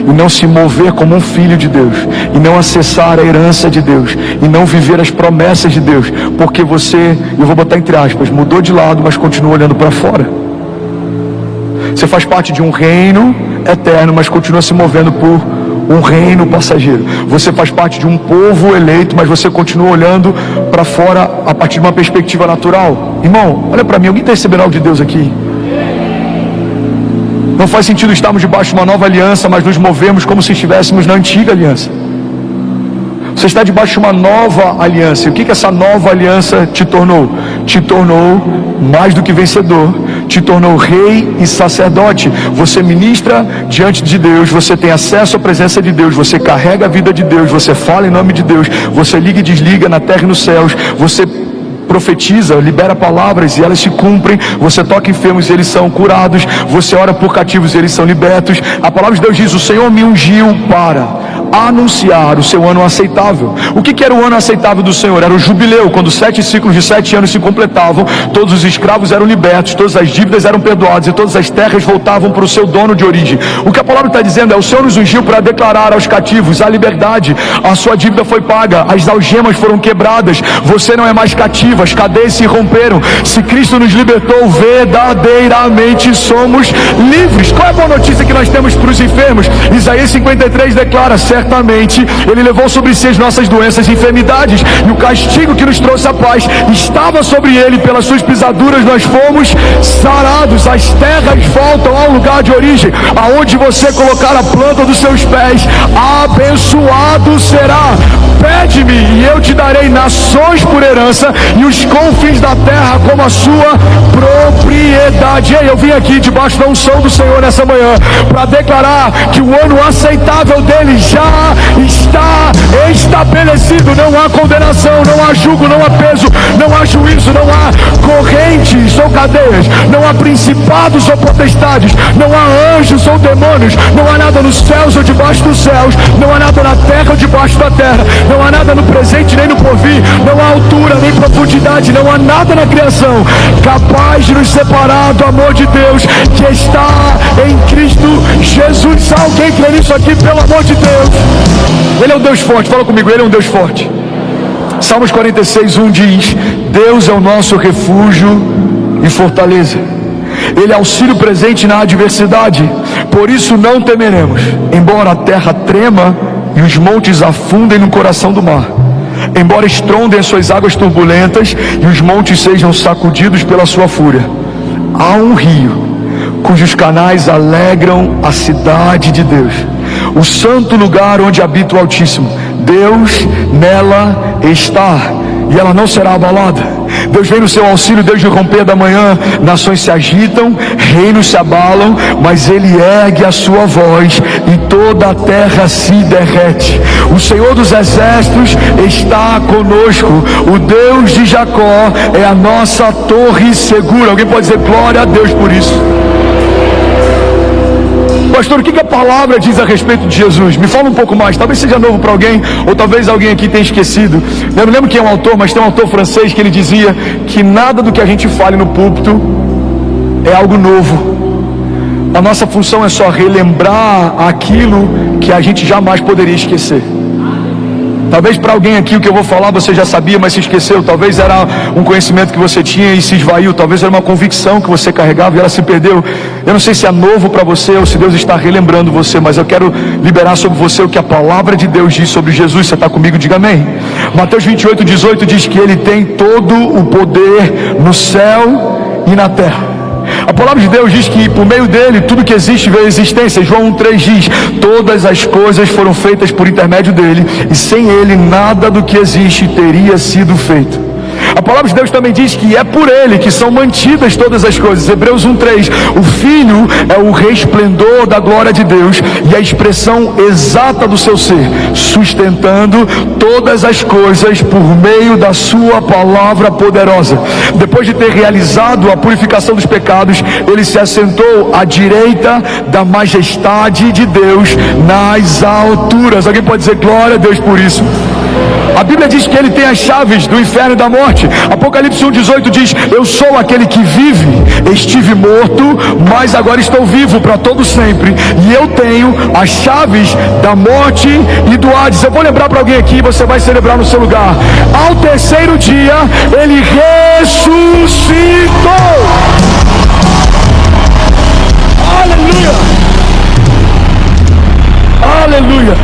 e não se mover como um filho de Deus, e não acessar a herança de Deus, e não viver as promessas de Deus, porque você, eu vou botar entre aspas, mudou de lado, mas continua olhando para fora. Você faz parte de um reino eterno, mas continua se movendo por um reino passageiro. Você faz parte de um povo eleito, mas você continua olhando para fora a partir de uma perspectiva natural. Irmão, olha para mim, alguém está recebendo algo de Deus aqui? Não faz sentido estarmos debaixo de uma nova aliança, mas nos movemos como se estivéssemos na antiga aliança. Você está debaixo de uma nova aliança. E o que essa nova aliança te tornou? Te tornou mais do que vencedor. Te tornou rei e sacerdote. Você ministra diante de Deus. Você tem acesso à presença de Deus. Você carrega a vida de Deus. Você fala em nome de Deus. Você liga e desliga na terra e nos céus. Você profetiza, libera palavras e elas se cumprem. Você toca enfermos e eles são curados. Você ora por cativos e eles são libertos. A palavra de Deus diz: o Senhor me ungiu para anunciar o seu ano aceitável. O que era o ano aceitável do Senhor? Era o jubileu, quando 7 ciclos de 7 anos se completavam. Todos os escravos eram libertos, todas as dívidas eram perdoadas e todas as terras voltavam para o seu dono de origem. O que a palavra está dizendo é: o Senhor nos ungiu para declarar aos cativos a liberdade. A sua dívida foi paga, as algemas foram quebradas, você não é mais cativo, as cadeias se romperam. Se Cristo nos libertou, verdadeiramente somos livres. Qual é a boa notícia que nós temos para os enfermos? Isaías 53 declara: certamente Ele levou sobre si as nossas doenças e enfermidades, e o castigo que nos trouxe a paz estava sobre Ele, pelas suas pisaduras nós fomos sarados. As terras voltam ao lugar de origem, aonde você colocar a planta dos seus pés, abençoado será. Pede-me e eu te darei nações por herança e os confins da terra como a sua propriedade. Ei, eu vim aqui debaixo da unção do Senhor nessa manhã para declarar que o ano aceitável dele já está estabelecido. Não há condenação, não há jugo, não há peso, não há juízo, não há correntes ou cadeias, não há principados ou potestades, não há anjos ou demônios, não há nada nos céus ou debaixo dos céus, não há nada na terra ou debaixo da terra, não há nada no presente nem no porvir, não há altura nem profundidade, não há nada na criação capaz de nos separar do amor de Deus que está em Cristo Jesus. Alguém crê nisso aqui, pelo amor de Deus? Ele é um Deus forte, fala comigo, Ele é um Deus forte. Salmos 46:1 diz: Deus é o nosso refúgio e fortaleza, Ele é auxílio presente na adversidade, por isso não temeremos, embora a terra trema e os montes afundem no coração do mar, embora estrondem as suas águas turbulentas e os montes sejam sacudidos pela sua fúria. Há um rio cujos canais alegram a cidade de Deus, o santo lugar onde habita o Altíssimo. Deus nela está e ela não será abalada. Deus vem no seu auxílio desde o romper da manhã. Nações se agitam, reinos se abalam, mas Ele ergue a sua voz e toda a terra se derrete. O Senhor dos exércitos está conosco. O Deus de Jacó é a nossa torre segura. Alguém pode dizer glória a Deus por isso? Pastor, o que a palavra diz a respeito de Jesus? Me fala um pouco mais. Talvez seja novo para alguém, ou talvez alguém aqui tenha esquecido. Eu não lembro quem é o autor, mas tem um autor francês que ele dizia que nada do que a gente fale no púlpito é algo novo. A nossa função é só relembrar aquilo que a gente jamais poderia esquecer. Talvez para alguém aqui o que eu vou falar você já sabia, mas se esqueceu. Talvez era um conhecimento que você tinha e se esvaiu. Talvez era uma convicção que você carregava e ela se perdeu. Eu não sei se é novo para você ou se Deus está relembrando você, mas eu quero liberar sobre você o que a palavra de Deus diz sobre Jesus. Você está comigo? Diga amém. Mateus 28:18 diz que Ele tem todo o poder no céu e na terra. A palavra de Deus diz que por meio dele tudo que existe veio à existência. João 1:3 diz: todas as coisas foram feitas por intermédio dele, e sem ele nada do que existe teria sido feito. A palavra de Deus também diz que é por Ele que são mantidas todas as coisas. Hebreus 1:3, o Filho é o resplendor da glória de Deus e a expressão exata do seu ser, sustentando todas as coisas por meio da sua palavra poderosa. Depois de ter realizado a purificação dos pecados, Ele se assentou à direita da majestade de Deus nas alturas. Alguém pode dizer glória a Deus por isso? A Bíblia diz que Ele tem as chaves do inferno e da morte. Apocalipse 1:18 diz: eu sou aquele que vive, estive morto, mas agora estou vivo para todo sempre, e eu tenho as chaves da morte e do Hades. Eu vou lembrar para alguém aqui, você vai celebrar no seu lugar. Ao terceiro dia Ele ressuscitou. Aleluia, aleluia.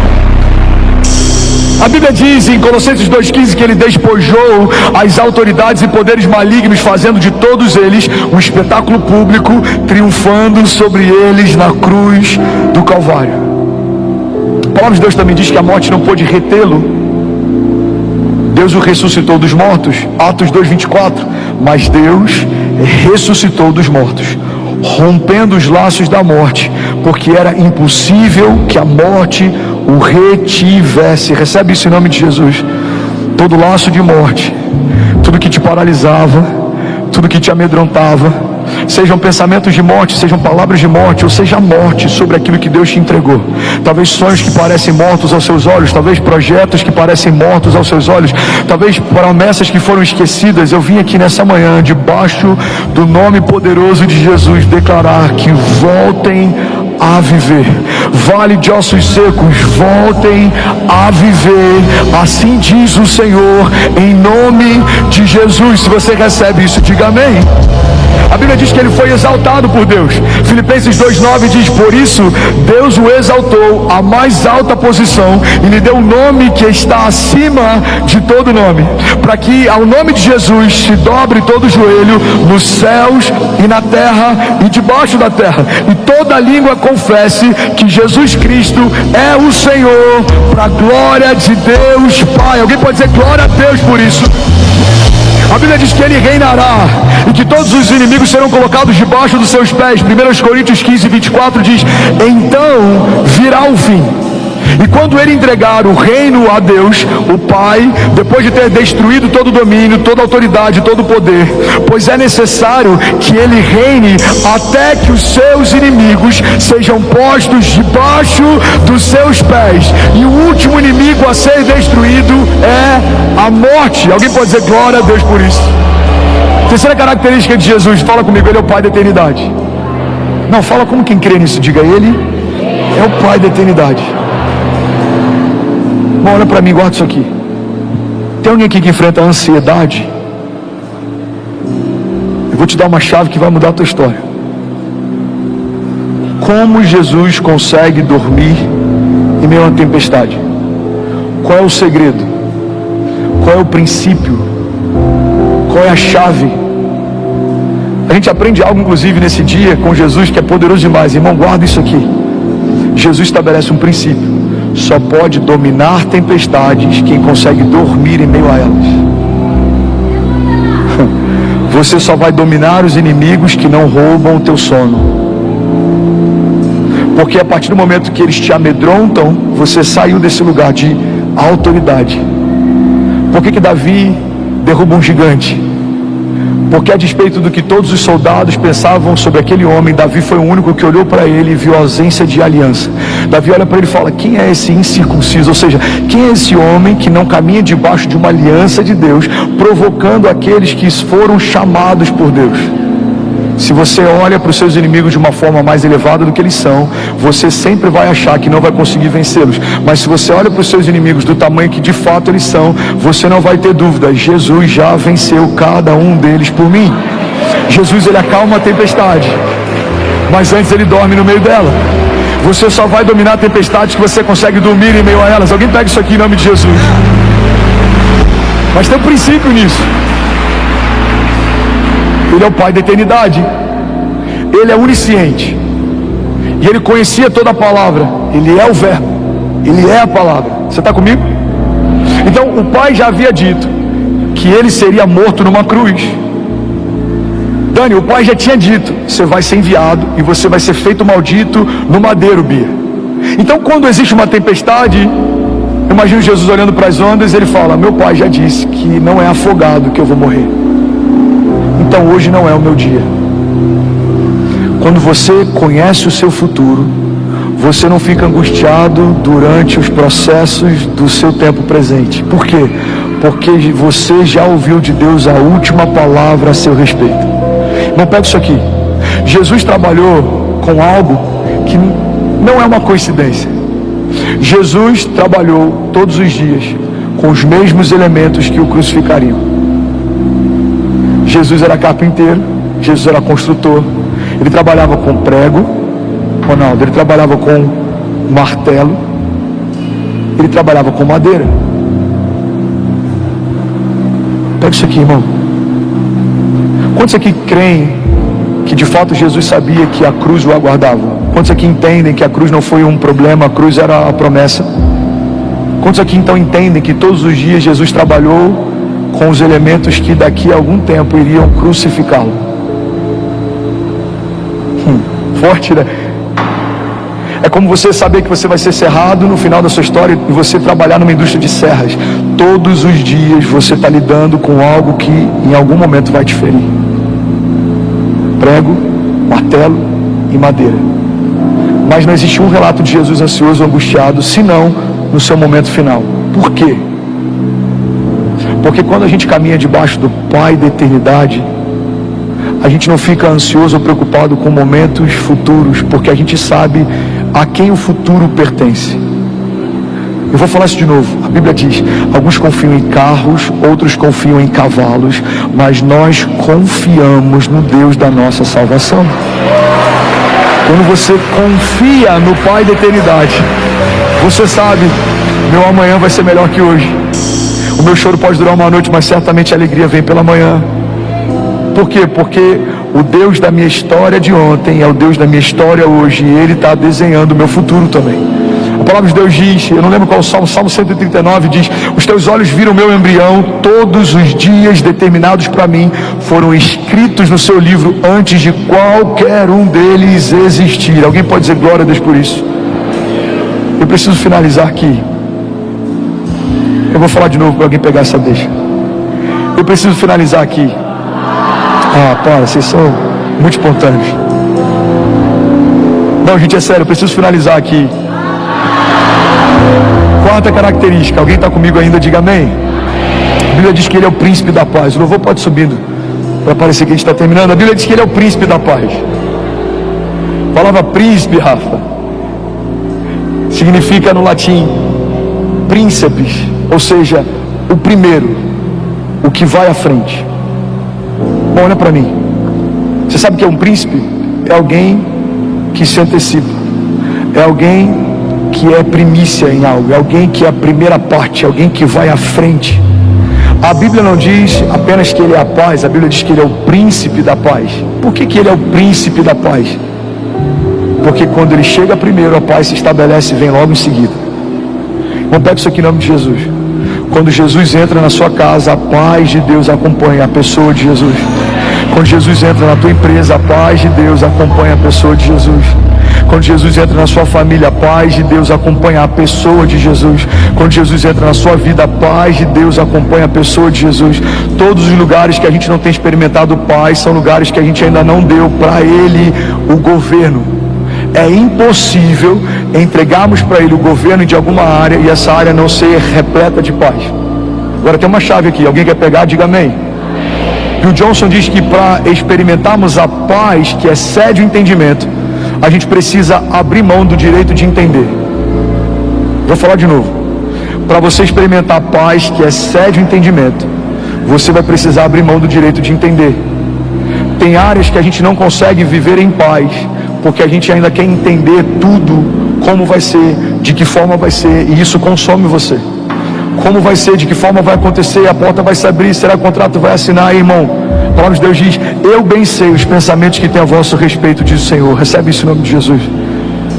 A Bíblia diz em Colossenses 2:15 que Ele despojou as autoridades e poderes malignos, fazendo de todos eles um espetáculo público, triunfando sobre eles na cruz do Calvário. A palavra de Deus também diz que a morte não pôde retê-lo. Deus o ressuscitou dos mortos, Atos 2:24. Mas Deus ressuscitou dos mortos, rompendo os laços da morte, porque era impossível que a morte o retivesse. Recebe isso em nome de Jesus. Todo laço de morte, tudo que te paralisava, tudo que te amedrontava, sejam pensamentos de morte, sejam palavras de morte, ou seja a morte sobre aquilo que Deus te entregou. Talvez sonhos que parecem mortos aos seus olhos, talvez projetos que parecem mortos aos seus olhos, talvez promessas que foram esquecidas. Eu vim aqui nessa manhã, debaixo do nome poderoso de Jesus, declarar que voltem a viver. Vale de ossos secos, voltem a viver. Assim diz o Senhor, em nome de Jesus. Se você recebe isso, diga amém. A Bíblia diz que Ele foi exaltado por Deus. Filipenses 2:9 diz: por isso Deus o exaltou à mais alta posição e lhe deu um nome que está acima de todo nome, para que ao nome de Jesus se dobre todo o joelho nos céus e na terra e debaixo da terra, e toda língua confesse que Jesus Cristo é o Senhor, para a glória de Deus Pai. Alguém pode dizer glória a Deus por isso? A Bíblia diz que Ele reinará e que todos os inimigos serão colocados debaixo dos seus pés. 1 Coríntios 15:24 diz: então virá o fim. E quando Ele entregar o reino a Deus, o Pai, depois de ter destruído todo o domínio, toda a autoridade, todo o poder, pois é necessário que Ele reine até que os seus inimigos sejam postos debaixo dos seus pés. E o último inimigo a ser destruído é a morte. Alguém pode dizer glória a Deus por isso? Terceira característica de Jesus, fala comigo, Ele é o Pai da eternidade. Não, fala como quem crê nisso, diga: Ele é o Pai da eternidade. Irmão, olha para mim, guarda isso aqui. Tem alguém aqui que enfrenta a ansiedade? Eu vou te dar uma chave que vai mudar a tua história. Como Jesus consegue dormir em meio a uma tempestade? Qual é o segredo? Qual é o princípio? Qual é a chave? A gente aprende algo inclusive nesse dia com Jesus que é poderoso demais. Irmão, guarda isso aqui. Jesus estabelece um princípio: só pode dominar tempestades quem consegue dormir em meio a elas. Você só vai dominar os inimigos que não roubam o teu sono, porque a partir do momento que eles te amedrontam, você saiu desse lugar de autoridade. Por que Davi derruba um gigante? Porque a despeito do que todos os soldados pensavam sobre aquele homem, Davi foi o único que olhou para ele e viu a ausência de aliança. Davi olha para ele e fala: quem é esse incircunciso? Ou seja, quem é esse homem que não caminha debaixo de uma aliança de Deus, provocando aqueles que foram chamados por Deus? Se você olha para os seus inimigos de uma forma mais elevada do que eles são, você sempre vai achar que não vai conseguir vencê-los. Mas se você olha para os seus inimigos do tamanho que de fato eles são, você não vai ter dúvida: Jesus já venceu cada um deles por mim. Jesus, Ele acalma a tempestade, mas antes Ele dorme no meio dela. Você só vai dominar a tempestade que você consegue dormir em meio a elas. Alguém pega isso aqui em nome de Jesus. Mas tem um princípio nisso. Ele é o Pai da eternidade. Ele é onisciente. E Ele conhecia toda a palavra. Ele é o Verbo. Ele é a palavra. Você está comigo? Então o Pai já havia dito que ele seria morto numa cruz. Dani, o pai já tinha dito: você vai ser enviado e você vai ser feito maldito no madeiro, Bia. Então, quando existe uma tempestade, eu imagino Jesus olhando para as ondas, ele fala: meu pai já disse que não é afogado que eu vou morrer. Então hoje não é o meu dia. Quando você conhece o seu futuro, você não fica angustiado durante os processos do seu tempo presente. Por quê? Porque você já ouviu de Deus a última palavra a seu respeito. Não pega isso aqui. Jesus trabalhou com algo que não é uma coincidência. Jesus trabalhou todos os dias com os mesmos elementos que o crucificariam. Jesus era carpinteiro, Jesus era construtor. Ele trabalhava com prego, Ronaldo, ele trabalhava com martelo, ele trabalhava com madeira. Pega isso aqui, irmão. Quantos aqui creem que de fato Jesus sabia que a cruz o aguardava? Quantos aqui entendem que a cruz não foi um problema, a cruz era a promessa? Quantos aqui então entendem que todos os dias Jesus trabalhou com os elementos que daqui a algum tempo iriam crucificá-lo? Forte, né? É como você saber que você vai ser serrado no final da sua história e você trabalhar numa indústria de serras. Todos os dias você está lidando com algo que em algum momento vai te ferir. Prego, martelo e madeira. Mas não existe um relato de Jesus ansioso ou angustiado, senão no seu momento final. Por quê? Porque quando a gente caminha debaixo do Pai da eternidade, a gente não fica ansioso ou preocupado com momentos futuros, porque a gente sabe a quem o futuro pertence. Eu vou falar isso de novo. A Bíblia diz: alguns confiam em carros, outros confiam em cavalos, mas nós confiamos no Deus da nossa salvação. Quando você confia no Pai da eternidade, você sabe: meu amanhã vai ser melhor que hoje. O meu choro pode durar uma noite, mas certamente a alegria vem pela manhã. Por quê? Porque o Deus da minha história de ontem é o Deus da minha história hoje, e Ele está desenhando o meu futuro também. A palavra de Deus diz, eu não lembro qual Salmo 139 diz: os teus olhos viram o meu embrião, todos os dias determinados para mim foram escritos no seu livro antes de qualquer um deles existir. Alguém pode dizer glória a Deus por isso? Eu preciso finalizar aqui. Eu vou falar de novo para alguém pegar essa deixa. Eu preciso finalizar aqui. Vocês são muito espontâneos. Não, gente, é sério, eu preciso finalizar aqui. Quarta característica, alguém está comigo ainda? Diga amém. A Bíblia diz que Ele é o príncipe da paz. O louvor pode subindo para parecer que a gente está terminando. A Bíblia diz que Ele é o príncipe da paz. A palavra príncipe, Rafa, significa no latim príncipes, ou seja, o primeiro, o que vai à frente. Bom, olha para mim. Você sabe o que é um príncipe? É alguém que se antecipa, é alguém que é primícia em algo, é alguém que é a primeira parte, é alguém que vai à frente. A Bíblia não diz apenas que Ele é a paz, a Bíblia diz que Ele é o príncipe da paz. Por que Ele é o príncipe da paz? Porque quando Ele chega primeiro, a paz se estabelece e vem logo em seguida. Vamos pegar isso aqui em nome de Jesus. Quando Jesus entra na sua casa, a paz de Deus acompanha a pessoa de Jesus. Quando Jesus entra na tua empresa, a paz de Deus acompanha a pessoa de Jesus. Quando Jesus entra na sua família, a paz de Deus acompanha a pessoa de Jesus. Quando Jesus entra na sua vida, a paz de Deus acompanha a pessoa de Jesus. Todos os lugares que a gente não tem experimentado paz são lugares que a gente ainda não deu para Ele o governo. É impossível entregarmos para Ele o governo de alguma área e essa área não ser repleta de paz. Agora tem uma chave aqui, alguém quer pegar? Diga amém. Bill Johnson diz que para experimentarmos a paz que excede o entendimento, a gente precisa abrir mão do direito de entender. Vou falar de novo. Para você experimentar a paz que excede o entendimento, você vai precisar abrir mão do direito de entender. Tem áreas que a gente não consegue viver em paz, porque a gente ainda quer entender tudo, como vai ser, de que forma vai ser, e isso consome você. Como vai ser, de que forma vai acontecer, a porta vai se abrir, será que o contrato vai assinar, irmão? A palavra de Deus diz: eu bem sei os pensamentos que tem a vosso respeito, diz o Senhor. Recebe isso em nome de Jesus.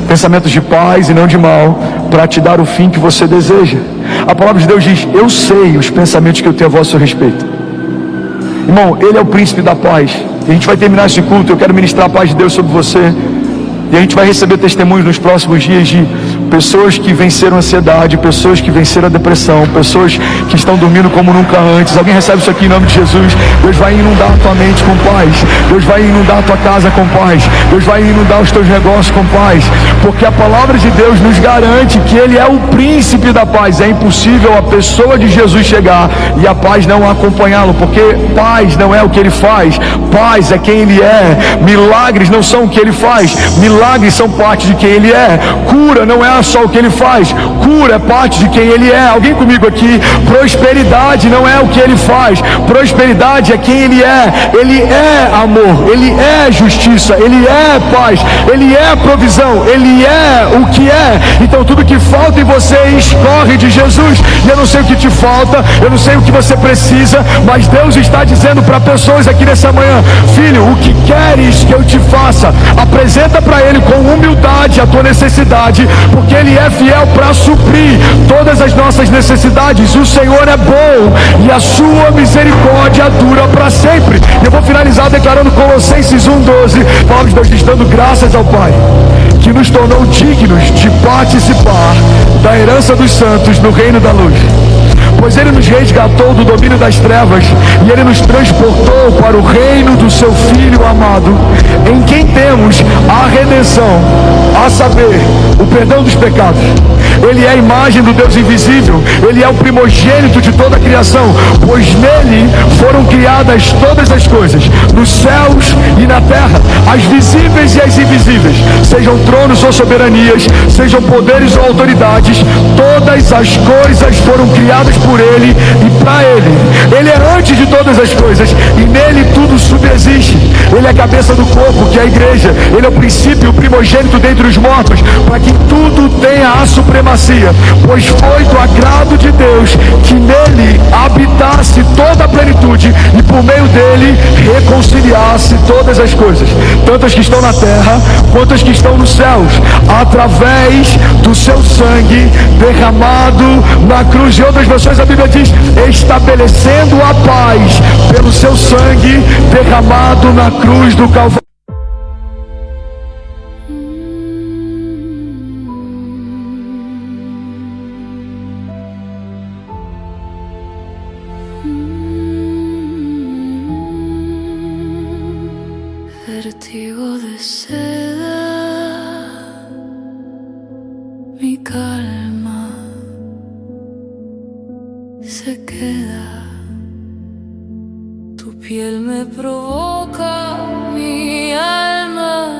Pensamentos de paz e não de mal, para te dar o fim que você deseja. A palavra de Deus diz: eu sei os pensamentos que eu tenho a vosso respeito. Irmão, Ele é o príncipe da paz. E a gente vai terminar esse culto. Eu quero ministrar a paz de Deus sobre você. E a gente vai receber testemunhos nos próximos dias de pessoas que venceram a ansiedade, pessoas que venceram a depressão, pessoas que estão dormindo como nunca antes. Alguém recebe isso aqui em nome de Jesus? Deus vai inundar a tua mente com paz. Deus vai inundar a tua casa com paz. Deus vai inundar os teus negócios com paz. Porque a palavra de Deus nos garante que Ele é o príncipe da paz. É impossível a pessoa de Jesus chegar e a paz não acompanhá-lo, porque paz não é o que Ele faz, paz é quem Ele é. Milagres não são o que Ele faz, milagres são parte de quem Ele é. Cura não é só o que Ele faz, cura é parte de quem Ele é. Alguém comigo aqui? Prosperidade não é o que Ele faz, prosperidade é quem Ele é. Ele é amor, Ele é justiça, Ele é paz, Ele é provisão, Ele é o que é. Então tudo que falta em você escorre de Jesus. E eu não sei o que te falta, eu não sei o que você precisa, mas Deus está dizendo para pessoas aqui nessa manhã: filho, o que queres que eu te faça? Apresenta para Ele com humildade a tua necessidade, porque Ele é fiel para suprir todas as nossas necessidades. O Senhor é bom e a sua misericórdia dura para sempre. E eu vou finalizar declarando Colossenses 1:12. A palavra de Deus diz: dando graças ao Pai que nos tornou dignos de participar da herança dos santos no reino da luz. Pois Ele nos resgatou do domínio das trevas e Ele nos transportou para o reino do seu Filho amado, em quem temos a redenção, a saber, o perdão dos pecados. Ele é a imagem do Deus invisível, Ele é o primogênito de toda a criação, pois nele foram criadas todas as coisas, nos céus e na terra, as visíveis e as invisíveis, sejam tronos ou soberanias, sejam poderes ou autoridades. Todas as coisas foram criadas por Ele e para Ele. Ele é antes de todas as coisas e nele tudo subsiste. Ele é a cabeça do corpo, que é a igreja. Ele é o princípio, o primogênito dentre os mortos, para que tudo tenha a supremacia. Pois foi do agrado de Deus que nele habitasse toda a plenitude e por meio dele reconciliasse todas as coisas, tanto as que estão na terra quanto as que estão nos céus, através do seu sangue derramado na cruz. Em outras versões a Bíblia diz: estabelecendo a paz pelo seu sangue derramado na cruz do Calvário.
Vértigo de seda, mi calma se queda. Tu piel me provoca, mi alma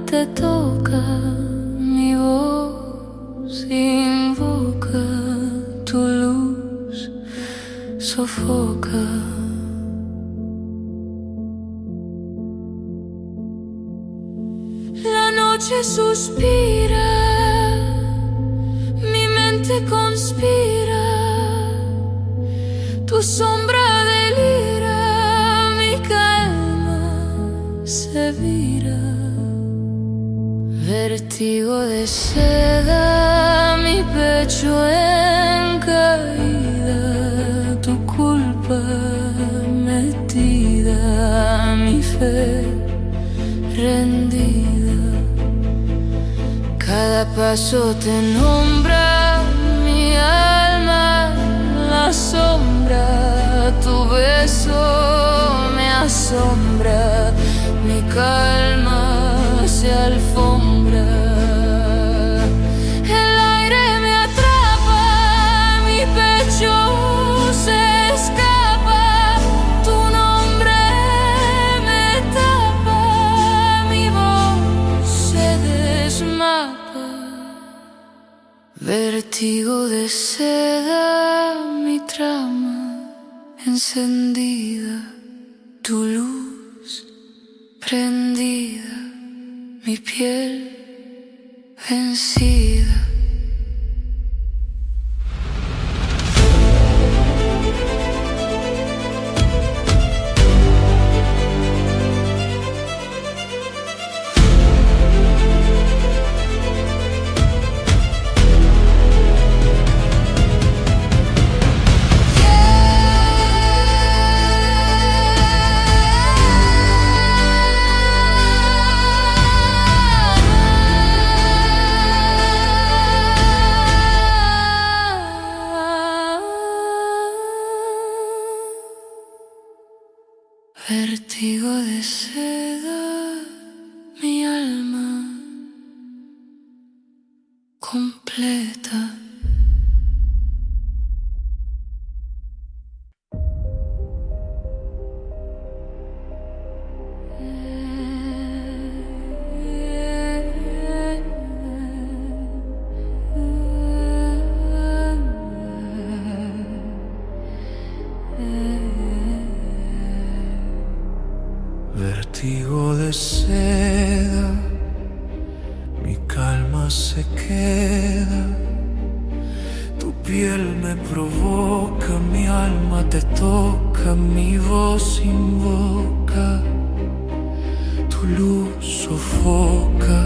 te toca, mi voz invoca, tu luz sofoca. La noche suspira, mi mente conspira, tu sombra delira, mi calma se vira. Vértigo de seda, mi pecho en caída, tu culpa metida, mi fe rendida. Cada paso te nombra, mi alma la sombra, tu beso me asombra, mi calma se alfombra. El aire me atrapa, mi pecho se escapa, tu nombre me tapa, mi voz se desmapa. Vértigo de seda, mi trama encendida, tu luz prendida, mi piel vencida. Vértigo de seda, mi alma completa.
Vértigo de seda, mi calma se queda. Tu piel me provoca, mi alma te toca, mi voz invoca, tu luz sofoca,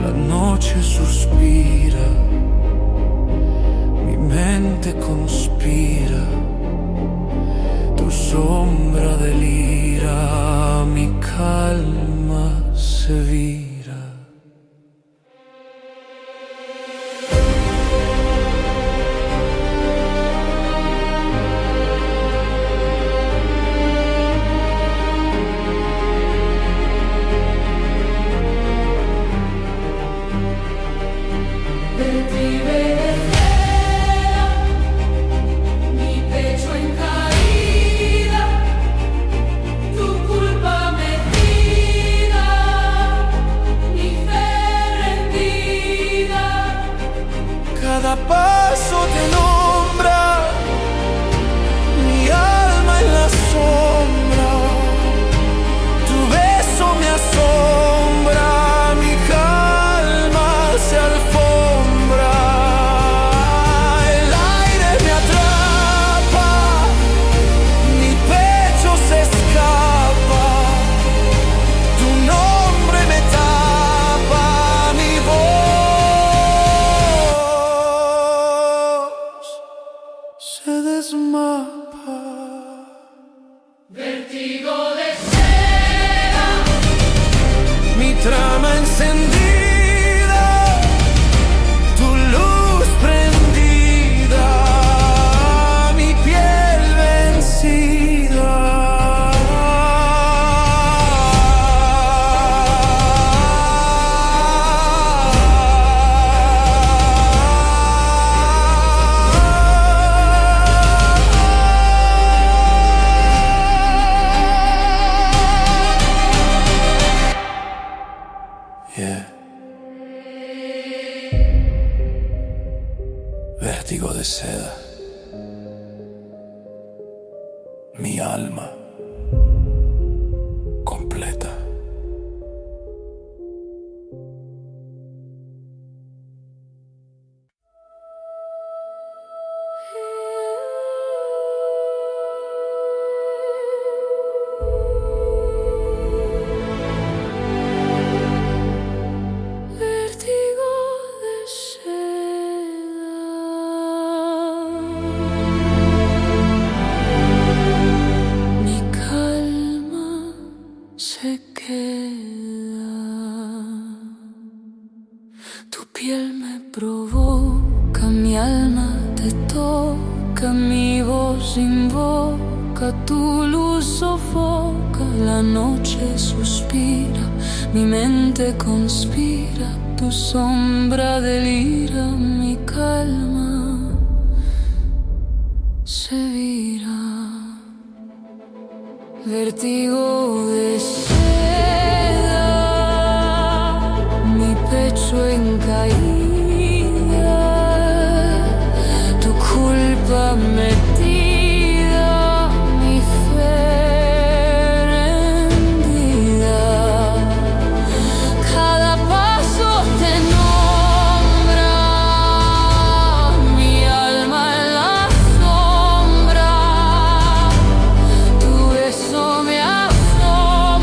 la noche suspira, mi mente conspira, tu sombra delira, mi calma se vira. Cada paso te nombra, mi alma en la sombra, tu beso me asombra, mi calma se alfombra, el aire me atrapa, mi pecho se escapa, tu nombre me tapa, mi voz se desmapa.
Vértigo de seda,
Mi trama encendida, tu luz prendida, mi piel vencida. Yeah. Vértigo de seda, mi alma completa.
vértigo de seda, mi calma se queda, tu piel me provoca, mi alma te toca, mi voz invoca, tu luz sofoca, la noche suspira, mi mente conspira, tu sombra delira, mi calma se vira. Vértigo de seda, mi pecho en caída, tu culpa metida, mi fe rendida. Cada paso te nombra, mi alma en la sombra, tu beso me asombra.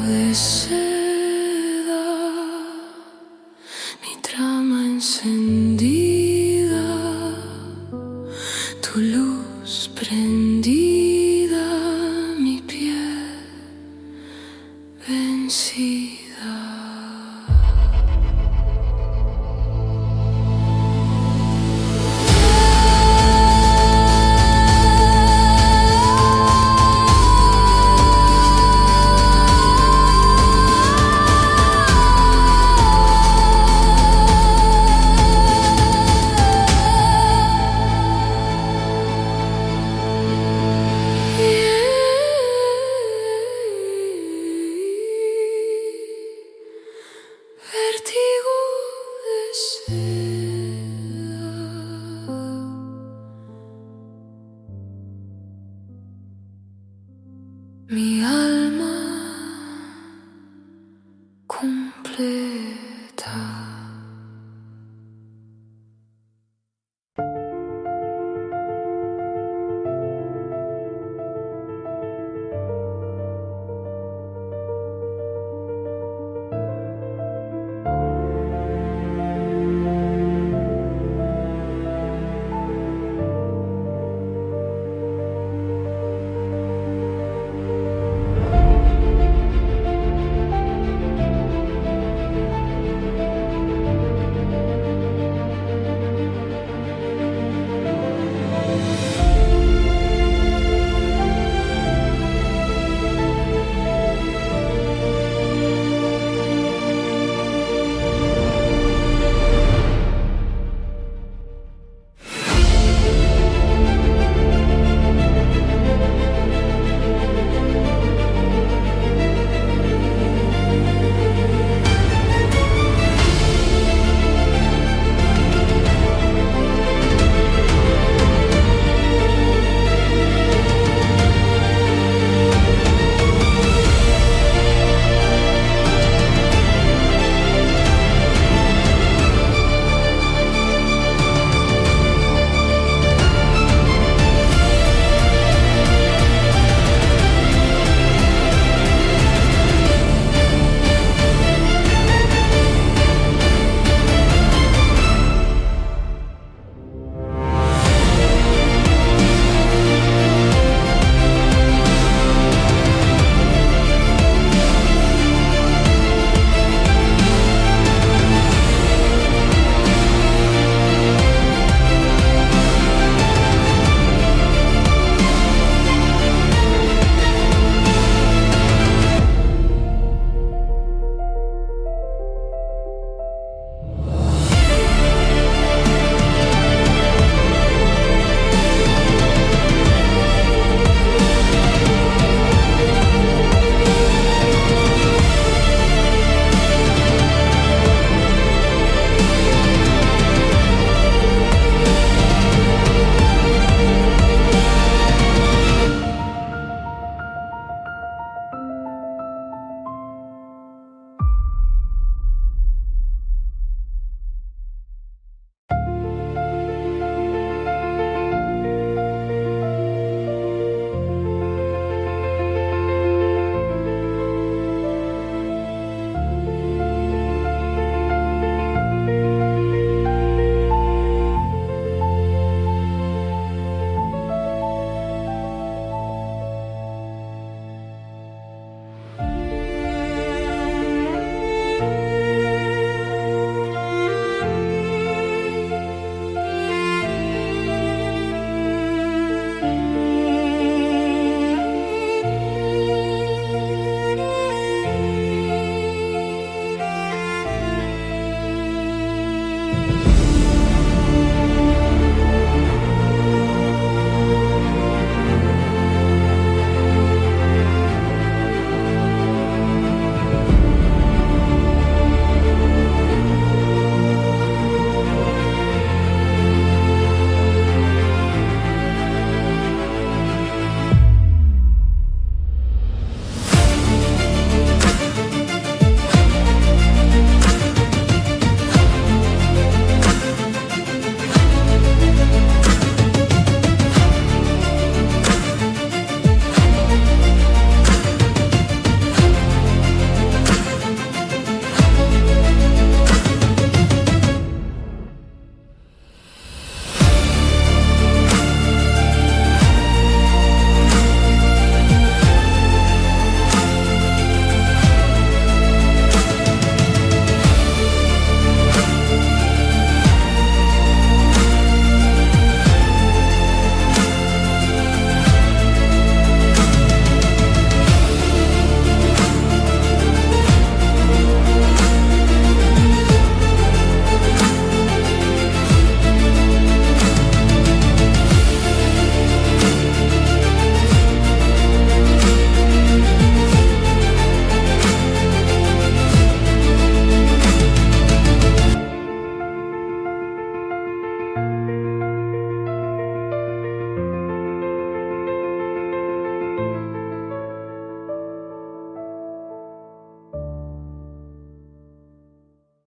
de seda, mi trama encendida, tu luz prendida, mi piel vencida. Vértigo de seda, mi alma cumple